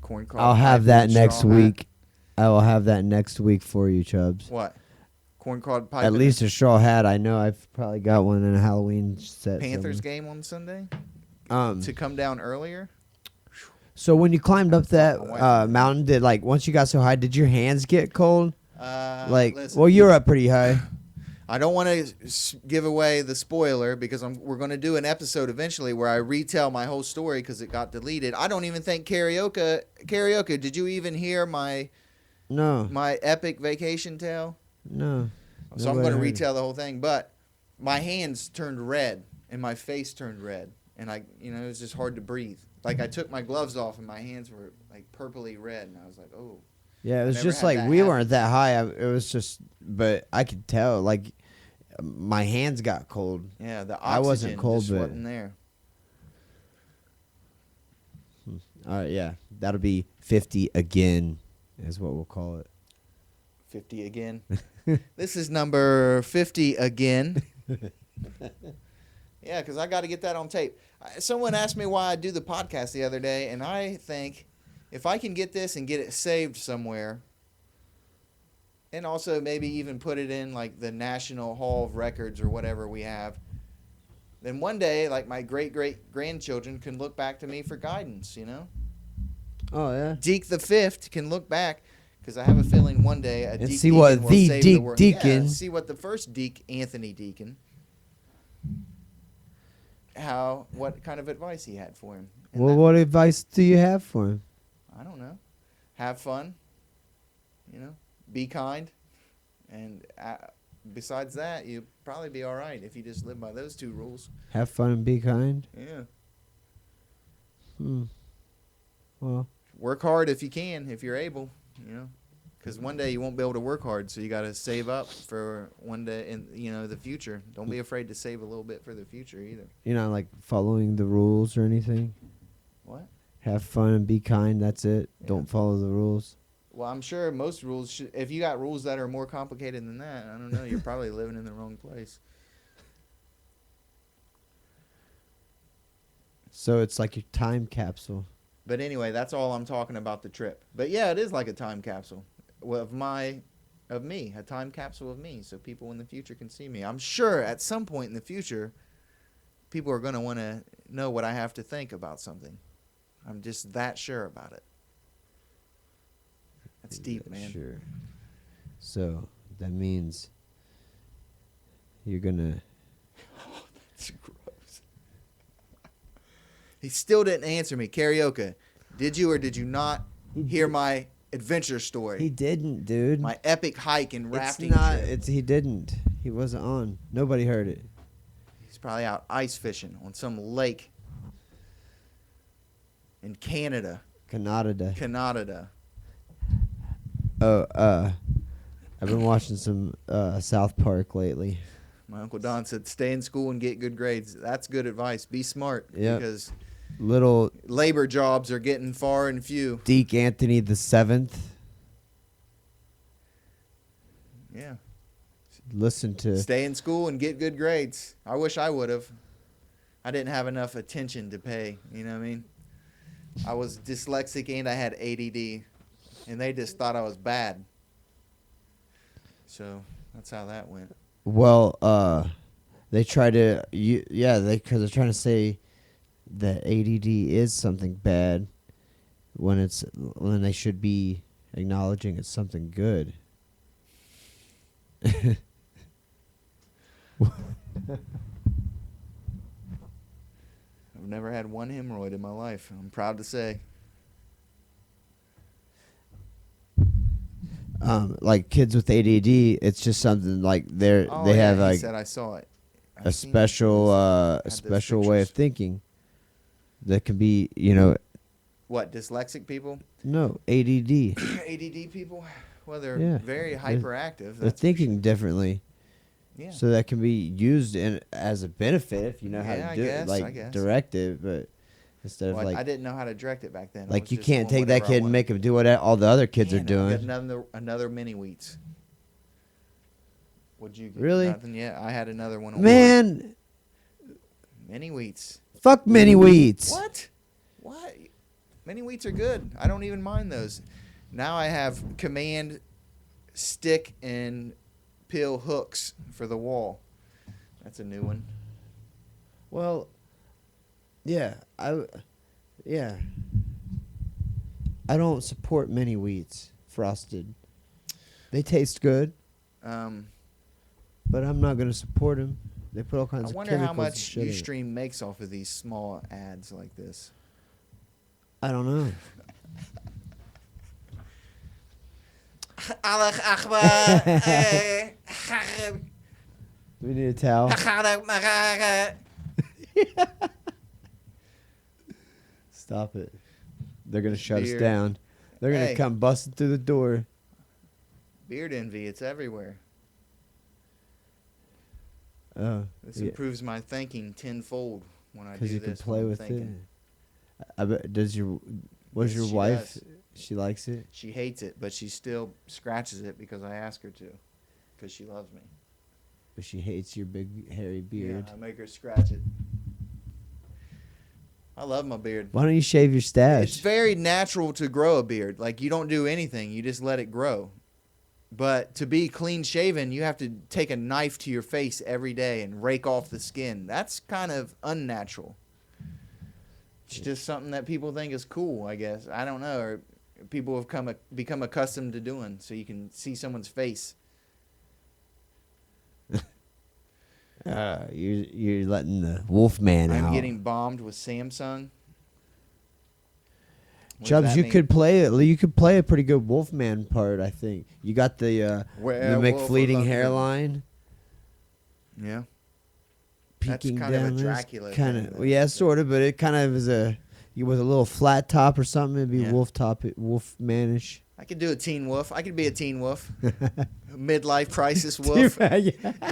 Corn cob, I'll have that piping, next straw hat. week. I will have that next week for you, Chubbs. What? Corn cob pipe. At least a straw hat. I know I've probably got one in a Halloween set. Panthers somewhere. game on Sunday Um, to come down earlier. so when you climbed up that My wife- mountain, did like once you got so high, did your hands get cold? Listen, Well, you're up pretty high. I don't want to give away the spoiler because we're going to do an episode eventually where I retell my whole story because it got deleted. I don't even think karaoke. Did you even hear my No, epic vacation tale? no. So I'm Nobody going to heard it. retell the whole thing, but my hands turned red and my face turned red, and it was just hard to breathe. Like I took my gloves off and my hands were like purpley red, and I was like, oh. Yeah, it was never just had like that we happen. weren't that high. It was just, but I could tell like my hands got cold. Yeah, the oxygen I wasn't cold, just but- wasn't there. All right, yeah, that'll be 50 again, is what we'll call it. 50 again. This is number 50 again. Yeah, because I got to get that on tape. Someone asked me why I do the podcast the other day, and I think if I can get this and get it saved somewhere, and also maybe even put it in like the National Hall of Records or whatever we have, then one day, like my great-great-grandchildren can look back to me for guidance, you know? Oh yeah. Deke the Fifth can look back because I have a feeling one day a And Deke see what Deacon will the save Deke world. Deacon- Yeah, see what the first Deke, Anthony Deacon, what kind of advice he had for him. And Well, that- what advice do you have for him? I don't know. Have fun. Be kind, and besides that, you'll probably be all right if you just live by those 2 rules. Have fun and be kind. Yeah. Well, Work hard if you can, if you're able, because one day you won't be able to work hard, so you got to save up for one day in the future. Don't be afraid to save a little bit for the future either. you're not like following the rules or anything. What? Have fun and be kind. That's it. Yeah. Don't follow the rules. Well, I'm sure most rules should. If you got rules that are more complicated than that, I don't know. You're probably living in the wrong place. So it's like your time capsule. But anyway, that's all I'm talking about the trip. But yeah, it is like a time capsule of me, a time capsule of me, so people in the future can see me. I'm sure at some point in the future, people are going to want to know what I have to think about something. I'm just that sure about it. That's deep, man. Sure. So that means you're gonna. It's gross. He still didn't answer me. Karaoke, did you or did you not hear my adventure story? He didn't, dude. My epic hike and it's rafting not. trip. It's he didn't. He wasn't on. Nobody heard it. He's probably out ice fishing on some lake in Canada. Canada. Canada. I've been watching some South Park lately. My Uncle Don said, stay in school and get good grades. That's good advice. Be smart. Yep. Because Little labor jobs are getting far and few. Deke Anthony the Seventh. Yeah. Listen to. Stay in school and get good grades. I wish I would have. I didn't have enough attention to pay. You know what I mean? I was dyslexic and I had ADD. And they just thought I was bad. So that's how that went. Well, they try to. Because they're trying to say that ADD is something bad when they should be acknowledging it's something good. I've never had one hemorrhoid in my life. I'm proud to say. Like kids with ADD, it's just something like they Oh, have he like said I saw it. a special way of thinking that can be, What, dyslexic people? no ADD. ADD people? Well, they're Yeah. very They're- hyperactive. They're that's for thinking differently, sure. Yeah. so that can be used as a benefit if you know how Yeah, to I do guess, it, I like guess. direct it, but instead Well, of I didn't know how to direct it back then. I like was you just can't doing take that whatever I kid and wanted. make him do what all the other kids are Man, I got doing. another mini wheats. What'd you get? Really? Nothing yet. I had another one. On Man, mini wheats. fuck mini wheats. What? What? Mini wheats are good. I don't even mind those. Now I have command stick and peel hooks for the wall. That's a new one. Well, yeah, I don't support mini wheats frosted. They taste good, but I'm not gonna support them. They put all kinds I of wonder chemicals how and much shit in it. Ustream makes off of these small ads like this. I don't know. We need a towel. Stop it. They're gonna shut us Beer. down. They're gonna Hey. come busting through the door. Beard envy, it's everywhere. Oh, This yeah, improves my thinking tenfold when I do because you this. can play when I'm with it. thinking. I bet. What Yes, your she wife? does. She likes it. She hates it, but she still scratches it because I ask her to, because she loves me. But she hates your big hairy beard. Yeah, I make her scratch it. I love my beard. Why don't you shave your stash? It's very natural to grow a beard. Like, you don't do anything, you just let it grow. But to be clean shaven, you have to take a knife to your face every day and rake off the skin. That's kind of unnatural. It's just something that people think is cool, I guess. I don't know. Or people have become accustomed to doing, so you can see someone's face. You're letting the wolf man out. I'm getting bombed with Samsung. What does Chubbs, that you mean? could play it. You could play a pretty good Wolfman part, I think. You got the Werewolf McFleeting of London. hairline Yeah. That's peeking kind of a down. Dracula Kind thing, of, though. yeah, sort of, but it kind of is with a little flat top or something. It'd be Yeah. Wolfmanish. I could do a teen wolf. I could be a teen wolf. A midlife crisis wolf. The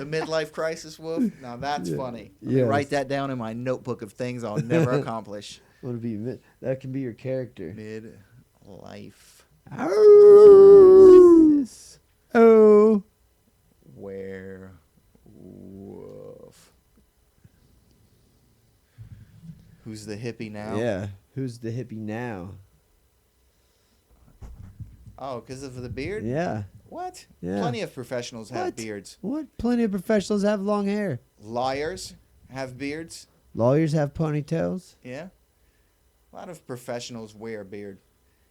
midlife crisis wolf. Now that's Yeah. funny. Let me Yes. write that down in my notebook of things I'll never accomplish. That can be your character. Midlife Oh, crisis oh. werewolf. Who's the hippie now? Yeah. Who's the hippie now? Oh, because of the beard? Yeah. What? Yeah. Plenty of professionals have What? beards. What? Plenty of professionals have long hair. Liars have beards. Lawyers have ponytails. Yeah. A lot of professionals wear a beard.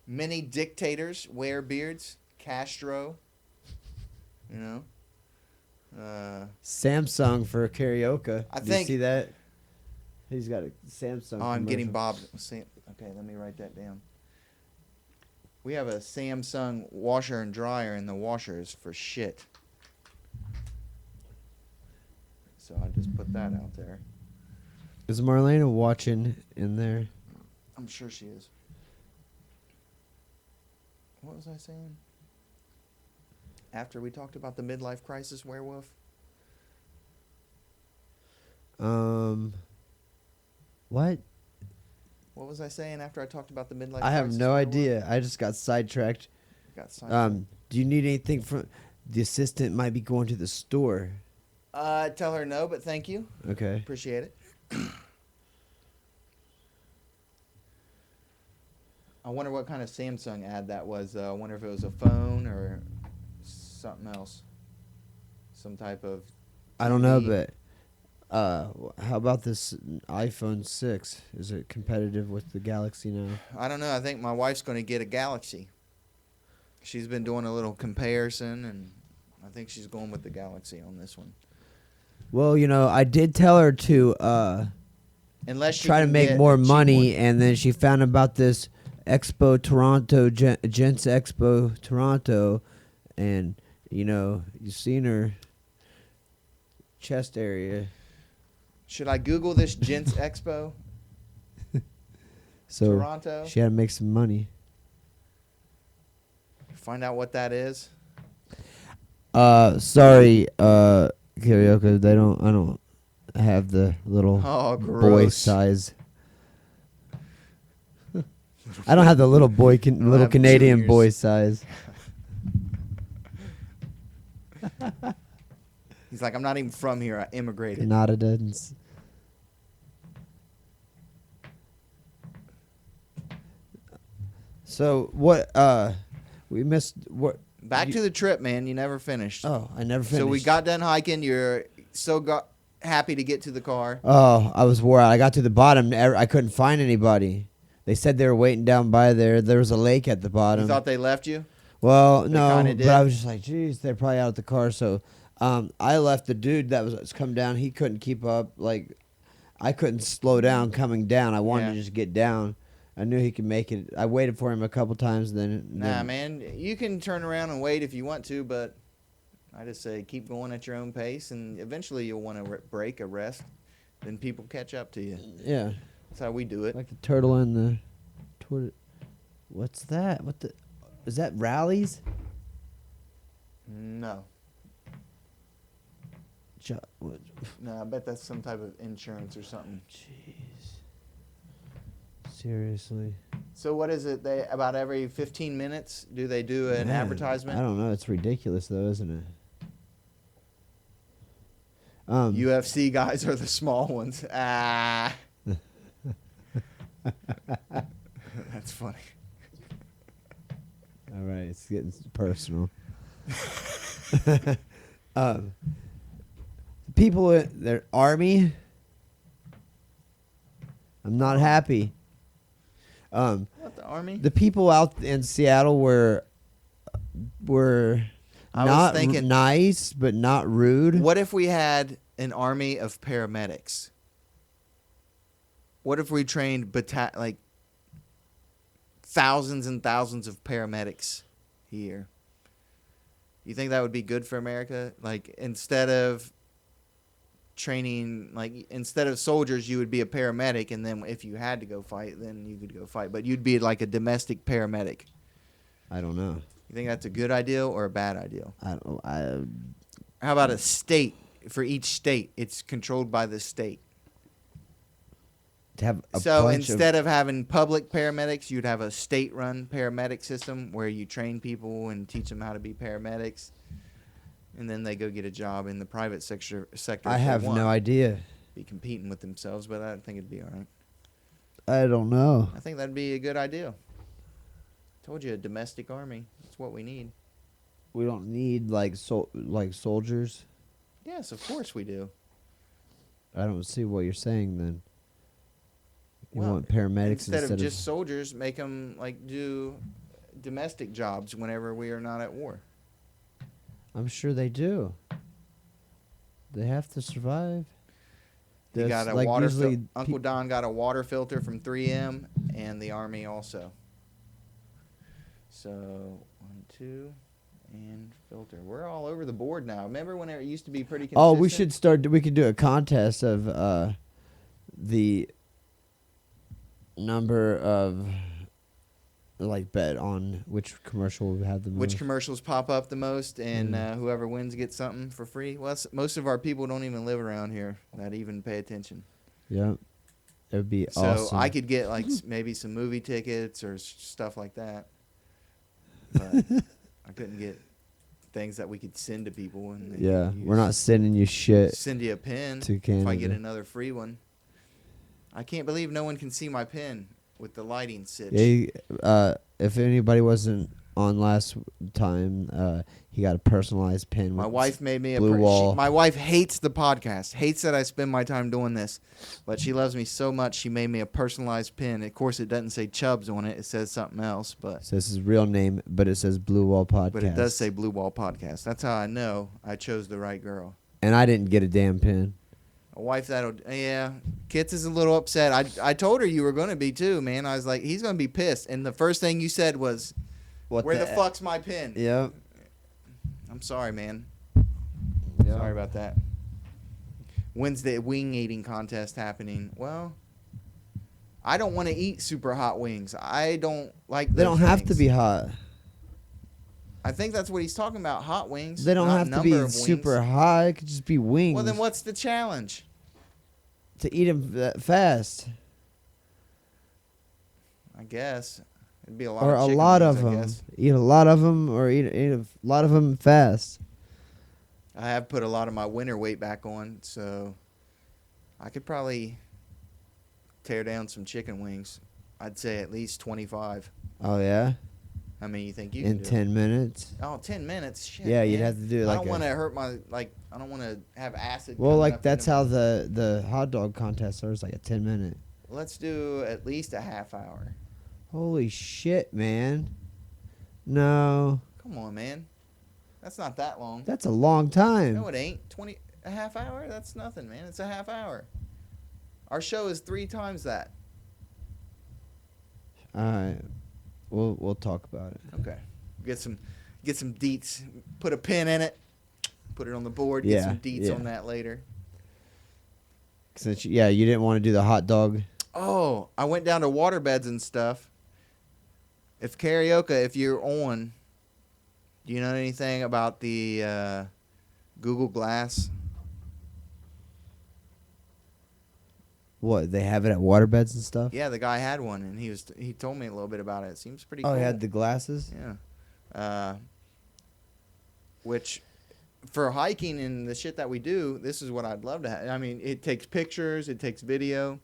Many dictators wear beards. Castro. You know. Samsung for karaoke. I Do you think- see that? He's got a Samsung. Oh, I'm getting commercial. Bob. Okay, let me write that down. We have a Samsung washer and dryer, and the washer is for shit. So I just put that out there. Is Marlena watching in there? I'm sure she is. What was I saying? After we talked about the midlife crisis werewolf? What? What was I saying after I talked about the midlife I have crisis no werewolf? idea. I just got sidetracked. Got sidetracked. Do you need anything from the assistant? Might be going to the store. Tell her no, but thank you. Okay. Appreciate it. I wonder what kind of Samsung ad that was. I wonder if it was a phone or something else. Some type of. I don't know, TV. but how about this iPhone 6? Is it competitive with the Galaxy now? I don't know. I think my wife's going to get a Galaxy. She's been doing a little comparison, and I think she's going with the Galaxy on this one. Well, I did tell her to Unless she try to can make get more a cheap money, one. and then she found about this Expo Toronto, Gents Expo Toronto, and you've seen her chest area. Should I Google this Gents Expo So Toronto? she had to make some money. Find out what that is. Sorry, karaoke. I don't have the little Oh, boy gross. size. I don't have the little boy, don't little have Canadian juniors. boy size. He's like, I'm not even from here. I immigrated. Not a dance. So what? We missed what? Back to the trip, man. You never finished. Oh, I never finished. So we got done hiking. You're so happy to get to the car. Oh, I was wore out. I got to the bottom. I couldn't find anybody. They said they were waiting down by there. There was a lake at the You bottom. thought they left you? Well, no, kinda but I did. was just like, geez, they're probably out at the car. So I left the dude that was come down. He couldn't keep up. Like, I couldn't slow down coming down. I wanted Yeah. to just get down. I knew he could make it. I waited for him a couple times. Then Nah, man. You can turn around and wait if you want to, but I just say keep going at your own pace, and eventually you'll want to break a rest. Then people catch up to you. Yeah, That's how we do it. like the turtle and the tortoise. What's that? What the? Is that rallies? No. What? No, I bet that's some type of insurance or something. Jeez. Seriously. So what is it? They about every 15 minutes do they do an Man, advertisement? I don't know. It's ridiculous, though, isn't it? UFC guys are the small ones. Ah. That's funny. All right, it's getting personal. People in their army, I'm not happy. What, the army? The people out in Seattle were I was not thinking- nice, but not rude. What if we had an army of paramedics? What if we trained like thousands and thousands of paramedics here? You think that would be good for America? Like instead of soldiers, you would be a paramedic, and then if you had to go fight, then you could go fight. But you'd be like a domestic paramedic. I don't know. You think that's a good idea or a bad idea? I How about a state? For each state, it's controlled by the state. to have a So bunch instead of having public paramedics, you'd have a state-run paramedic system where you train people and teach them how to be paramedics, and then they go get a job in the private sector. I have no idea. Be competing with themselves, but I think it'd be all right. I don't know. I think that'd be a good idea. Told you, a domestic army. That's what we need. We don't need like soldiers. Yes, of course we do. I don't see what you're saying then. You Well, want paramedics instead of just soldiers, make them like do domestic jobs whenever we are not at war. I'm sure they do. They have to survive. He got That's a like water. usually Uncle Don got a water filter from 3M, and the Army also. So 1, 2, and filter. We're all over the board now. Remember when it used to be pretty consistent? Oh, we should start. We could do a contest of the number of like bet on which commercial would have the most. Which commercials pop up the most, and Mm. whoever wins gets something for free. Well, most of our people don't even live around here that even pay attention. Yeah, it would be So awesome. I could get like maybe some movie tickets or stuff like that, but I couldn't get things that we could send to people. And they Yeah, could we're use. not sending you shit Send you a pin to if I get Canada. another free one. I can't believe no one can see my pin with the lighting sitch. Yeah, if anybody wasn't on last time, he got a personalized pin. My with wife made me a blue wall. my wife hates the podcast, hates that I spend my time doing this, but she loves me so much she made me a personalized pin. Of course, it doesn't say Chubbs on it; it says something else, but says his real name, but it says Blue Wall Podcast. but it does say Blue Wall Podcast. That's how I know I chose the right girl. And I didn't get a damn pin. A wife that'll Kits is a little upset. I told her you were gonna be too, man. I was like, he's gonna be pissed. And the first thing you said was, "Where the fuck's my pin?" Yep. I'm sorry, man. Yep. Sorry about that. When's the wing eating contest happening? Well, I don't want to eat super hot wings. I don't like. They don't those have to things. be hot. I think that's what he's talking about. Hot wings. They don't not have to number be of wings. super hot. It could just be wings. Well, then what's the challenge? To eat them fast. I guess it'd be a lot. Or of a chicken lot wings, of I them. guess. Eat a lot of them, or eat a lot of them fast. I have put a lot of my winter weight back on, so I could probably tear down some chicken wings. I'd say at least 25. Oh yeah, How many you think you in can do? 10 minutes. Oh, 10 minutes. Shit, Yeah, you'd man. have to do I like don't a- want to hurt my I don't want to have acid. Well, coming like up that's into how my- the hot dog contest starts, like a 10-minute. Let's do at least a half hour. Holy shit, man! No, Come on, man. That's not that long. that's a long time. No, it ain't. A half hour? That's nothing, man. It's a half hour. Our show is 3 times that. All right, we'll talk about it. Okay. Get some deets. Put a pin in it. Put it on the board. Get Yeah, some deets yeah. on that later. Since you didn't want to do the hot dog. Oh, I went down to waterbeds and stuff. If you're on, do you know anything about the Google Glass? What, they have it at waterbeds and stuff? Yeah, the guy had one, and he told me a little bit about it. It seems pretty Oh, cool. he had the glasses? Yeah. Which, for hiking and the shit that we do, this is what I'd love to have. I mean, it takes pictures, it takes video.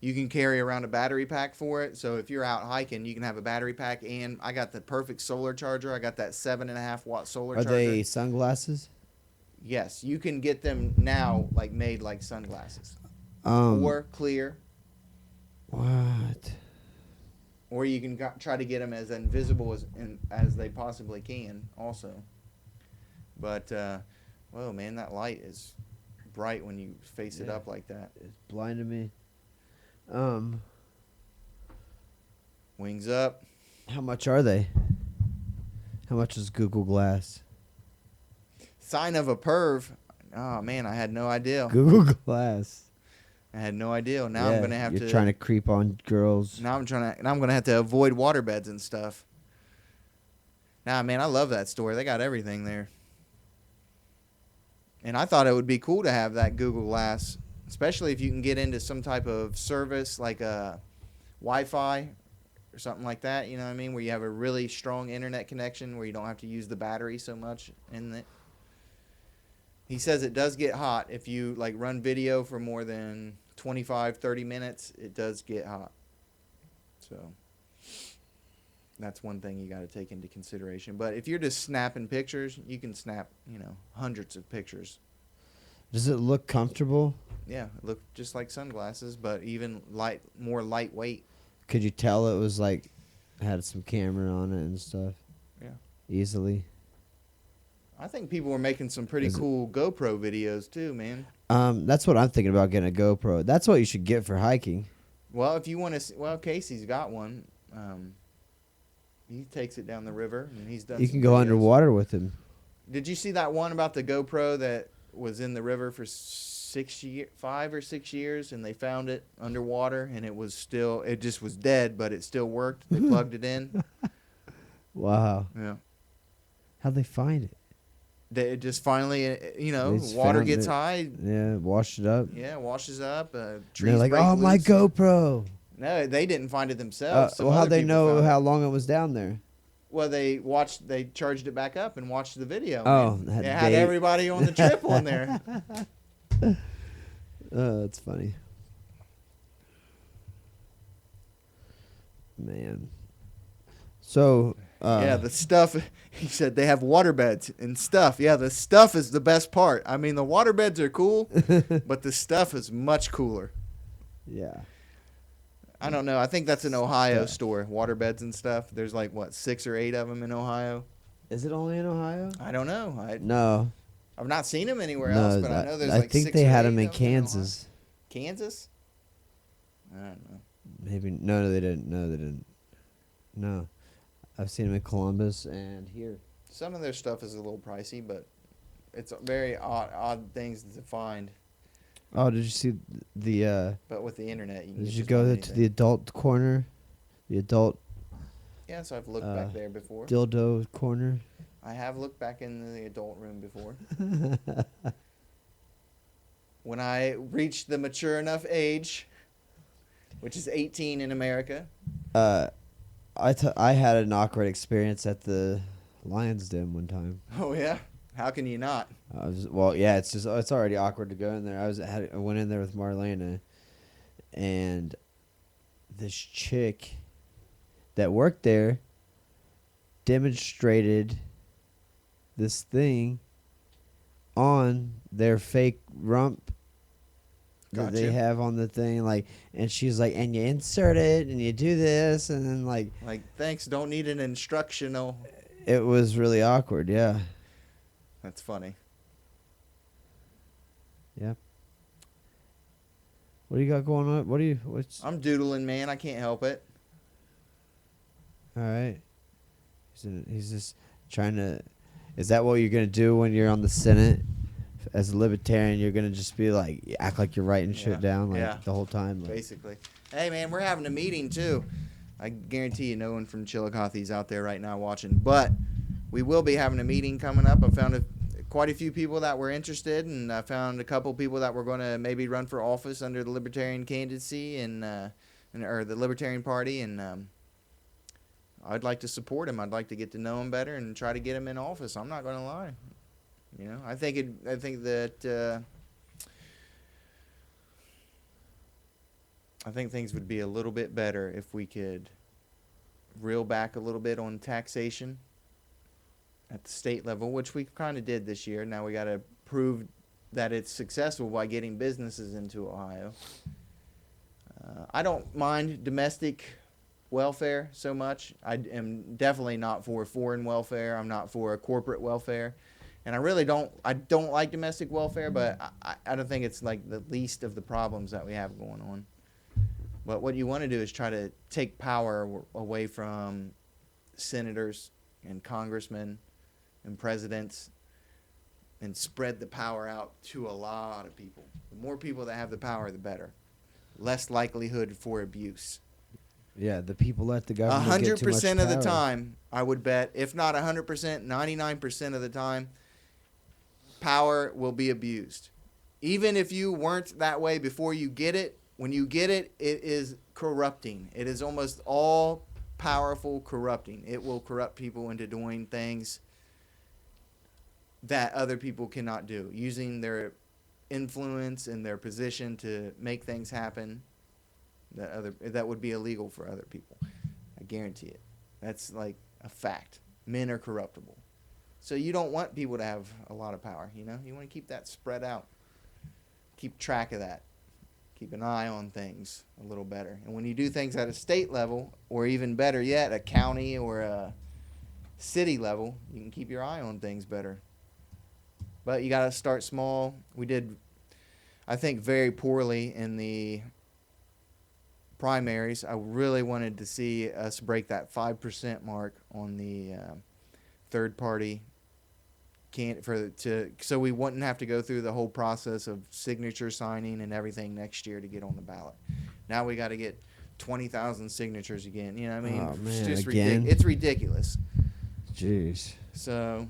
You can carry around a battery pack for it. So if you're out hiking, you can have a battery pack. And I got the perfect solar charger. I got that 7.5 watt solar Are charger. they sunglasses? Yes, you can get them now, like made like sunglasses, or clear, What? or you can try to get them as invisible as they possibly can, also. But, whoa, man, that light is bright when you face it Yeah. up like that. It's blinding me. Wings up. How much are they? How much is Google Glass? Sign of a perv. Oh man, I had no idea. Google Glass. I had no idea. Now Yeah, I'm gonna have you're to. trying to creep on girls. Now I'm gonna have to avoid waterbeds and stuff. Nah, man, I love that store. They got everything there. And I thought it would be cool to have that Google Glass, especially if you can get into some type of service like a Wi-Fi or something like that. You know what I mean? Where you have a really strong internet connection where you don't have to use the battery so much in it. He says it does get hot if you like run video for more than 25, 30 minutes. It does get hot. So that's one thing you got to take into consideration. But if you're just snapping pictures, you can snap, hundreds of pictures. Does it look comfortable? Yeah, it looked just like sunglasses, but even more lightweight. Could you tell it was like had some camera on it and stuff? Yeah. Easily. I think people were making some pretty Is it- cool GoPro videos too, man. That's what I'm thinking about, getting a GoPro. That's what you should get for hiking. Well, if you want to, well, Casey's got one. He takes it down the river, and he's done. You some can go videos. underwater with him. Did you see that one about the GoPro that was in the river for 5 or 6 years, and they found it underwater, and it just was dead, but it still worked. They plugged it in. Wow. Yeah. How'd they find it? They just finally, They just water found gets it. high. Yeah, washed it up. Yeah, washes up. And Trees they're like, break oh, my loose." GoPro. No, they didn't find it themselves. Some Well, how'd other they people know found it. how long it was down there? Well, they charged it back up and watched the video. Oh, man. that It had they- everybody on the trip on there. That's funny. Man. So, Yeah, the stuff. He said they have water beds and stuff. Yeah, the stuff is the best part. I mean, the water beds are cool, but the stuff is much cooler. yeah. I don't know. I think that's an Ohio Stuff. store, water beds and stuff. There's like, what, 6 or 8 of them in Ohio? Is it only in Ohio? I don't know. No. I've not seen them anywhere No, else, but I know there's I like think 6 they or had 8 them in of Ohio. Kansas. Kansas? I don't know. Maybe. No, they didn't. No, they didn't. No. I've seen them in Columbus and here. Some of their stuff is a little pricey, but it's very odd things to find. Oh, did you see the But with the internet, you can did get you just go about to the anything. adult corner? The adult Yeah, so I've looked back there before. dildo corner? I have looked back in the adult room before. When I reached the mature enough age, which is 18 in America. I had an awkward experience at the Lions Den one time. Oh yeah, how can you not? It's already awkward to go in there. I went in there with Marlena, and this chick that worked there demonstrated this thing on their fake rump that they Gotcha. have on the thing, and she's like, and you insert it and you do this, and then Like, thanks, don't need an instructional. it was really awkward. Yeah. That's funny. Yeah. What do you got going on? What's I'm doodling, man. I can't help it. all right? He's just trying to. Is that what you're gonna do when you're on the Senate as a libertarian? You're gonna just be like, act like you're writing Yeah. shit down Yeah. the whole time. Basically. Hey, man, we're having a meeting, too. I guarantee you no one from Chillicothe's out there right now watching. But we will be having a meeting coming up. I found quite a few people that were interested, and I found a couple people that were going to maybe run for office under the Libertarian candidacy or the Libertarian Party, and I'd like to support him. I'd like to get to know him better and try to get him in office. I'm not going to lie. I think that I think things would be a little bit better if we could reel back a little bit on taxation at the state level, which we kind of did this year. Now we got to prove that it's successful by getting businesses into Ohio. I don't mind domestic welfare so much. I am definitely not for foreign welfare. I'm not for corporate welfare. And I don't like domestic welfare, but I don't think it's like the least of the problems that we have going on. But what you want to do is try to take power away from senators and congressmen and presidents and spread the power out to a lot of people. The more people that have the power, the better. Less likelihood for abuse. Yeah, the people let the government get too much 100% of the power. time, I would bet, if not 100%, 99% of the time, power will be abused. Even if you weren't that way before you get it, when you get it, it is corrupting. It is almost all powerful corrupting. It will corrupt people into doing things that other people cannot do, using their influence and their position to make things happen that would be illegal for other people. I guarantee it. That's like a fact. Men are corruptible. So you don't want people to have a lot of power, you want to keep that spread out. keep track of that. Keep an eye on things a little better. And when you do things at a state level, or even better yet, a county or a city level, you can keep your eye on things better. But you got to start small. We did, I think, very poorly in the primaries. I really wanted to see us break that 5% mark on the third party so we wouldn't have to go through the whole process of signature signing and everything next year to get on the ballot. Now we got to get 20,000 signatures again. You know what I mean? Oh, man, it's just again? it's ridiculous. Jeez. So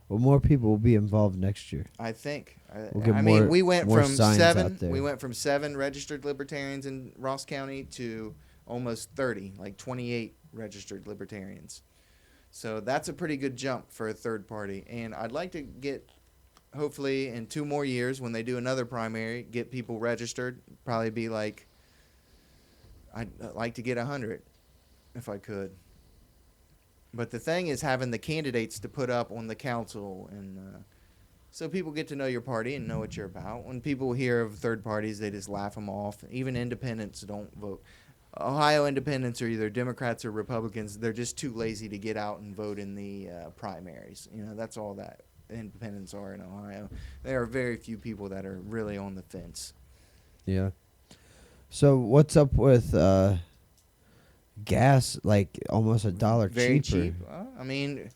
Well, more people will be involved next year. I think. We'll get I mean, more- we went more from signs seven. out there. We went from 7 registered libertarians in Ross County to almost 30, like 28 registered libertarians. So that's a pretty good jump for a third party. And I'd like to get, hopefully, in 2 more years when they do another primary, get people registered. Probably be like, I'd like to get 100 if I could. But the thing is having the candidates to put up on the council, and so people get to know your party and know what you're about. When people hear of third parties, they just laugh them off. Even independents don't vote. Ohio independents are either Democrats or Republicans. They're just too lazy to get out and vote in the primaries. You know, that's all that independents are in Ohio. There are very few people that are really on the fence. Yeah. So what's up with gas? Like almost $1 Very cheaper, cheap. I mean,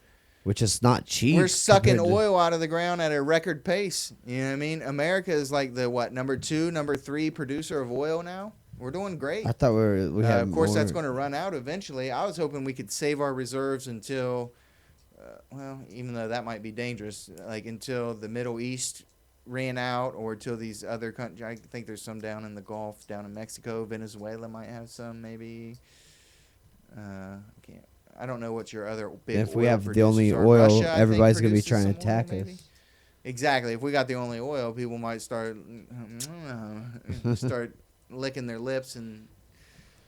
which is not cheap. we're sucking compared to- oil out of the ground at a record pace. You know what I mean? America is like the number 2, number 3 producer of oil now. We're doing great. I thought we had. Of course, that's more- going to run out eventually. I was hoping we could save our reserves until, well, even though that might be dangerous, like until the Middle East ran out, or until these other countries. I think there's some down in the Gulf, down in Mexico. Venezuela might have some, maybe. I don't know what your other big. If we oil have the producers only are. oil, Russia, I think, everybody's gonna be produces trying to some oil, attack maybe. us. Exactly. If we got the only oil, people might start licking their lips and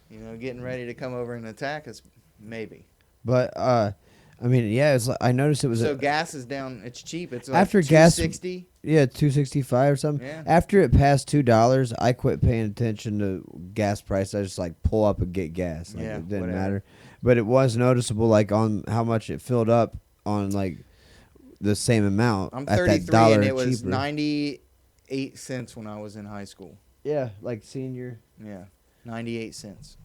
getting ready to come over and attack us. Maybe. But I mean, yeah, it's. I noticed it was. So gas is down. It's cheap. It's like After gas- $2.60. Yeah, $2.65 or something. Yeah. After it passed $2, I quit paying attention to gas price. I just like pull up and get gas. Like, Yeah, it didn't whatever. matter. But it was noticeable, like on how much it filled up on like the same amount. I'm at 33 that dollar and it was cheaper. 98 cents when I was in high school. Yeah, like senior Yeah, 98 cents.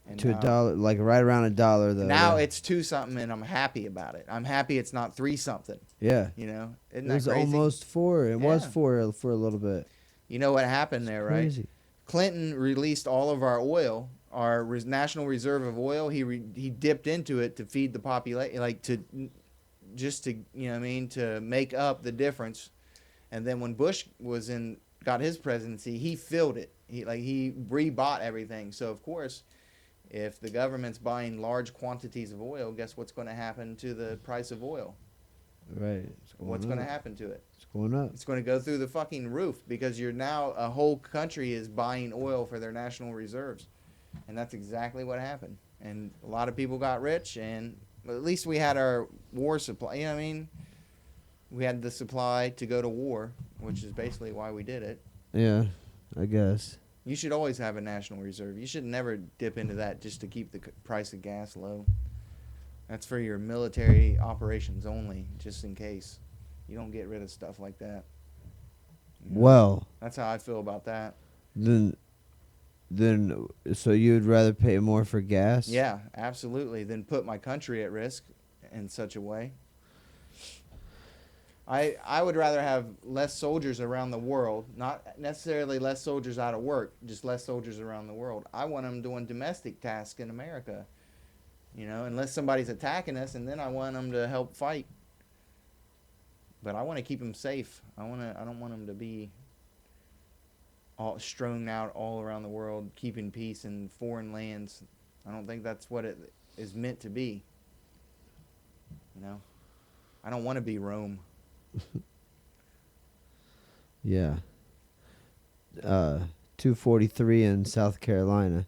And to now- $1, like right around $1 though. Now yeah. it's 2 something, and I'm happy about it. I'm happy it's not 3 something. yeah. You know, isn't It that was crazy? almost 4. It was Yeah. 4 for a little bit. You know what happened there, right? Crazy. Clinton released all of our oil, our national reserve of oil. He dipped into it to feed the population, like to to make up the difference. And then when Bush got his presidency, he filled it. He rebought everything. So of course, if the government's buying large quantities of oil, guess what's going to happen to the price of oil? Right. What's going to happen to it? It's going up. It's going to go through the fucking roof, because a whole country is buying oil for their national reserves. And that's exactly what happened. And a lot of people got rich, and at least we had our war supply. You know what I mean? We had the supply to go to war, which is basically why we did it. Yeah, I guess. You should always have a national reserve. You should never dip into that just to keep the price of gas low. That's for your military operations only, just in case. You don't get rid of stuff like that. You know? Well, That's how I feel about that. then so you'd rather pay more for gas? Yeah, absolutely. Than put my country at risk in such a way. I would rather have less soldiers around the world, not necessarily less soldiers out of work, just less soldiers around the world. I want them doing domestic tasks in America, unless somebody's attacking us, and then I want them to help fight. But I want to keep them safe. I don't want them to be all strewn out all around the world, keeping peace in foreign lands. I don't think that's what it is meant to be. I don't want to be Rome. Yeah. 243 in South Carolina.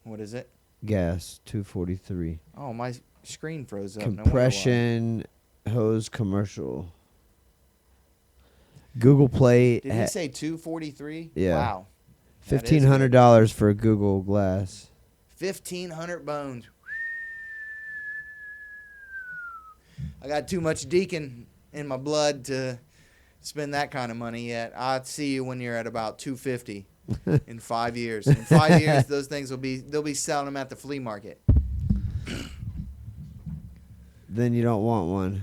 What is it? Gas, 243. Oh, my screen froze up. No wonder why. Compression hose commercial. Google Play. Did he say 243? Yeah. Wow. That is good. $1,500 for a Google Glass. 1,500 bones. I got too much deacon in my blood to spend that kind of money yet. I'd see you when you're at about 250 in 5 years. In 5 years, those things they'll be selling them at the flea market. Then you don't want one.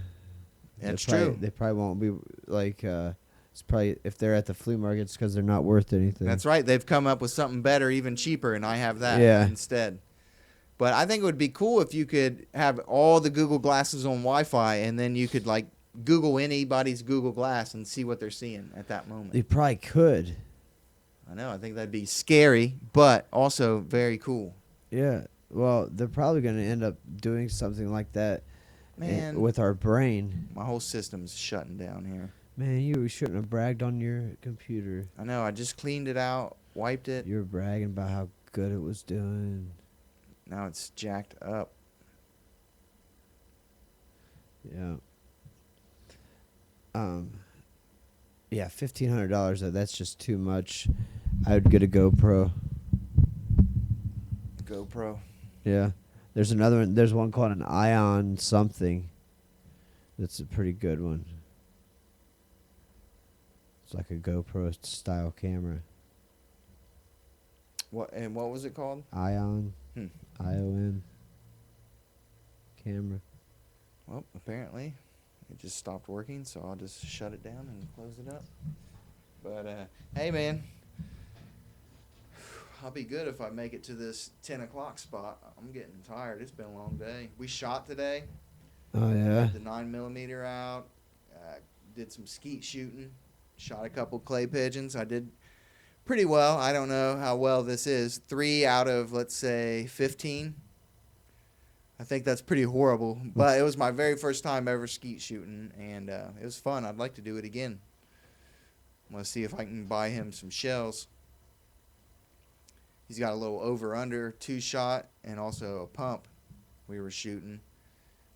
That's They probably- true. They probably won't be like. It's probably if they're at the flea markets because they're not worth anything. That's right. They've come up with something better, even cheaper, and I have that Yeah. instead. But I think it would be cool if you could have all the Google Glasses on Wi-Fi, and then you could like Google anybody's Google Glass and see what they're seeing at that moment. They probably could. I know. I think that'd be scary, but also very cool. Yeah. Well, they're probably going to end up doing something like that Man, with our brain. my whole system's shutting down here. Man, you shouldn't have bragged on your computer. I know. I just cleaned it out, wiped it. You were bragging about how good it was doing. Now it's jacked up. Yeah. Yeah, $1,500. That's just too much. I would get a GoPro. GoPro. Yeah. There's another one. There's one called an Ion something. That's a pretty good one. It's like a GoPro style camera. What was it called? Ion. Hmm. ION. Camera. Well, apparently it just stopped working, so I'll just shut it down and close it up. But hey, man, I'll be good if I make it to this 10 o'clock spot. I'm getting tired. It's been a long day. We shot today. Oh yeah. The 9mm out. Did some skeet shooting. Shot a couple clay pigeons. I did pretty well. I don't know how well this is. 3 out of, let's say, 15. I think that's pretty horrible. But it was my very first time ever skeet shooting, and it was fun. I'd like to do it again. I'm going to see if I can buy him some shells. He's got a little over-under 2-shot and also a pump we were shooting.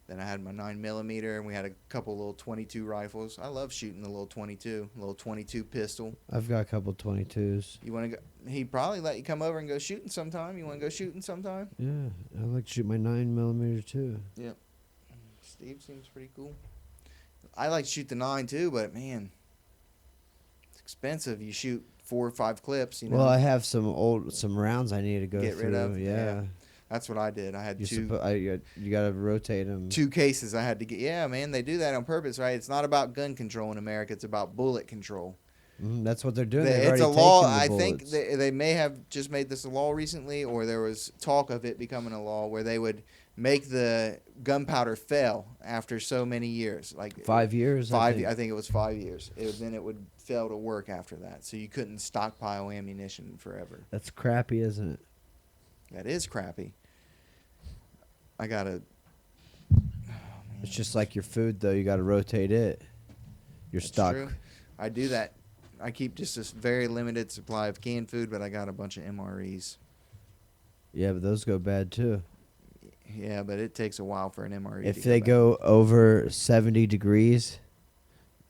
Then I had my 9mm, and we had a couple little 22 rifles. I love shooting the little 22, little 22 pistol. I've got a couple 22s. You want to go? He'd probably let you come over and go shooting sometime. You want to go shooting sometime? Yeah, I like to shoot my 9mm too. Yep. Steve seems pretty cool. I like to shoot the 9 too, but man, it's expensive. You shoot 4 or 5 clips. You know. Well, I have some rounds I need to go Get through. rid of? Yeah. Yeah. That's what I did. I had You two got to rotate them. 2 cases I had to get. Yeah, man, they do that on purpose, right? It's not about gun control in America. It's about bullet control. That's what they're doing. It's a law. I think they may have just made this a law recently, or there was talk of it becoming a law where they would make the gunpowder fail after so many years, like 5 years. I think it was 5 years. Then it would fail to work after that, so you couldn't stockpile ammunition forever. That's crappy, isn't it? That is crappy. I gotta. It's just like your food, though. You got to rotate it. Your That's stock. true. I do that. I keep just this very limited supply of canned food, but I got a bunch of MREs. Yeah, but those go bad too. Yeah, but it takes a while for an MRE. If to they back. go over 70 degrees,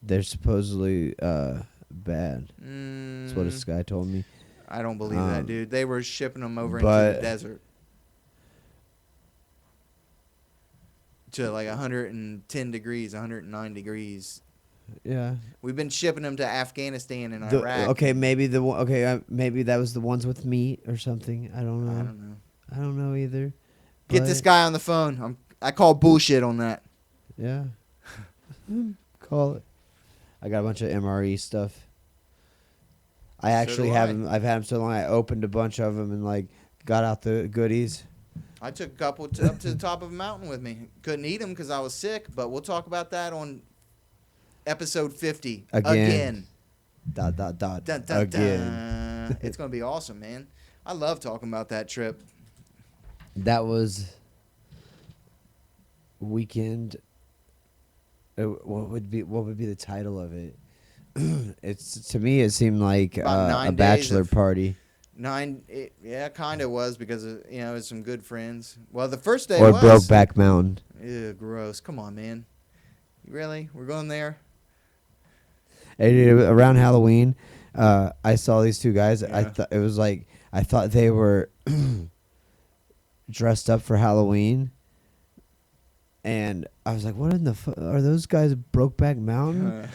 they're supposedly bad. That's what this guy told me. I don't believe that, dude. They were shipping them over into but- the desert to like 110 degrees, 109 degrees. Yeah. We've been shipping them to Afghanistan and Iraq. Okay, maybe maybe that was the ones with meat or something. I don't know. I don't know. I don't know either. Get but- this guy on the phone. I call bullshit on that. Yeah. Call it. I got a bunch of MRE stuff. I actually do have I. them. I've had them so long. I opened a bunch of them and like got out the goodies. I took a couple up to the top of a mountain with me. Couldn't eat them because I was sick, but we'll talk about that on episode 50 Again. Dot. Dun, dun, Again. dun. It's going to be awesome, man. I love talking about that trip. That was weekend. What would be the title of it? It's to me it seemed like About 9 a days bachelor of- party Yeah, kind of was because of, it was some good friends. Well, the first day or was. Brokeback Mountain. Ew, gross. Come on, man. Really? We're going there? And around Halloween, I saw these two guys. I Yeah. thought it was like I thought they were dressed up for Halloween, and I was like, "What in the are those guys? Brokeback Mountain?"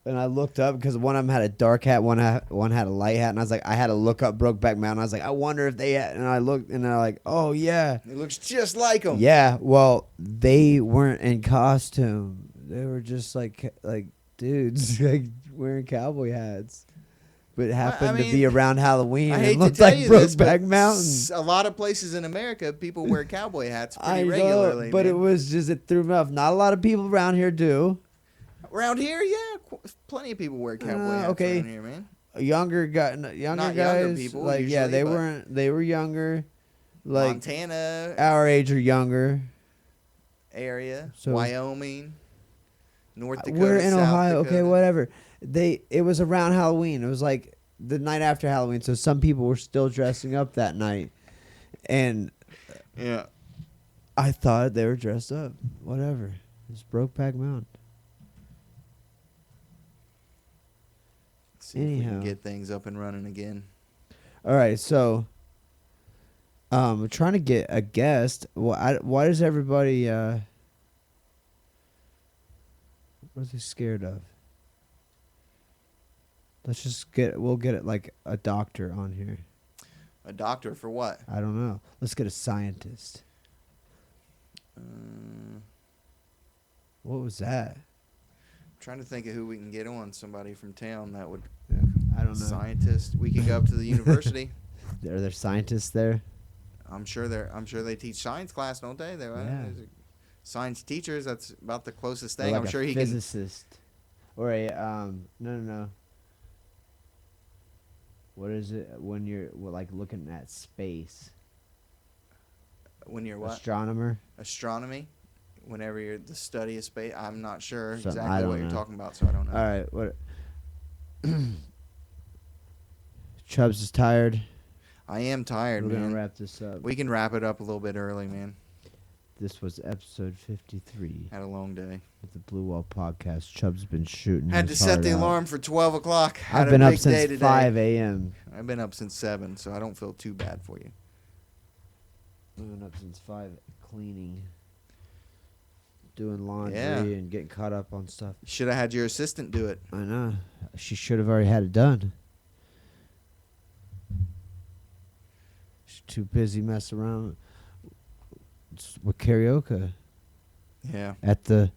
And I looked up because one of them had a dark hat, one had a light hat, and I was like, I had to look up Brokeback Mountain. I was like, I wonder if they had, and I looked, and they're like, oh yeah, It looks just like them. yeah. Well, they weren't in costume; they were just like dudes, like wearing cowboy hats, but it happened to be mean, around Halloween. I and hate it looked to tell like you this, but Brokeback Mountain. a lot of places in America, people wear cowboy hats I pretty know, regularly. but man. it was just it threw me off. Not a lot of people around here do. Around here, yeah, plenty of people wear cowboy hats okay. around here, man. Younger Not guys, younger people, like usually, they but- weren't. They were younger, like Montana our age or younger. area, So- Wyoming, North Dakota, We're in South Ohio. Dakota. Okay, whatever. It was around Halloween. It was like the night after Halloween. So some people were still dressing up that night, and Yeah. I thought they were dressed up. Whatever. It's Brokeback Mountain. See if we Anyhow. can get things up and running again. All right, so we're trying to get a guest. Why does everybody what are they scared of? We'll get it like a doctor on here. A doctor for what? I don't know. Let's get a scientist. What was that? Trying to think of who we can get on. Somebody from town that would. I don't know. Scientist. We can go up to the university. Are there scientists there? I'm sure they teach science class, don't they? Yeah. Science teachers. That's about the closest Or thing. like I'm a sure he can. physicist. Or a no. What is it when you're like looking at space? When you're what? Astronomer. Astronomy. Whenever you're the study of space, I'm not sure Something- I exactly don't what you're know. talking about, so I don't know. All right, what? Chubbs is tired. I am tired, We're man. gonna wrap this up. We can wrap it up a little bit early, man. This was episode 53 Had a long day. of the Blue Wall Podcast. Chubb's been shooting. Had to his set heart the out. alarm for 12 o'clock. Had I've a been up big day since today. 5 a.m. I've been up since 7, so I don't feel too bad for you. I've been up since 5, cleaning, doing laundry, Yeah. and getting caught up on stuff. Should have had your assistant do it. I know. She should have already had it done. She's too busy messing around with karaoke Yeah. at the.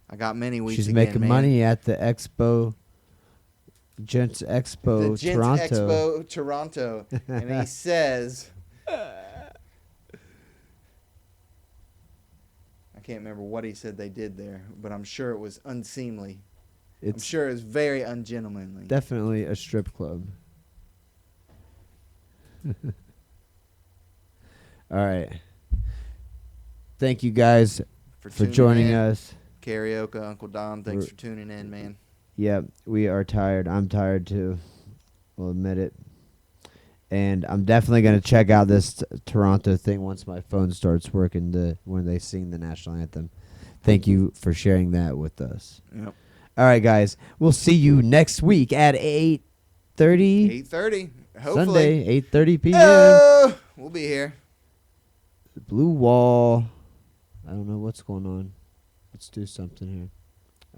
I got many weeks She's again, making man. money at the Expo, Gents Expo The Gents Toronto. Expo Toronto. And he says... I can't remember what he said they did there, but I'm sure it was unseemly. I'm It's sure it was very ungentlemanly. definitely a strip club. All right. Thank you guys for tuning joining in. us. Karaoke, Uncle Don, thanks We're- for tuning in, man. Yep, we are tired. I'm tired too. We'll admit it. And I'm definitely going to check out this Toronto thing once my phone starts working when they sing the national anthem. Thank you for sharing that with us. Yep. All right, guys. We'll see you next week at 8:30 8:30. Hopefully. Sunday, 8:30 p.m. We'll be here. Blue Wall. I don't know what's going on. Let's do something here.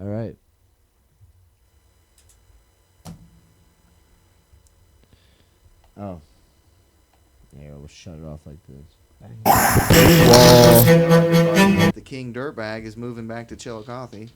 All right. Oh. Yeah, we'll shut it off like this. Bang. The King Dirtbag is moving back to Chillicothe.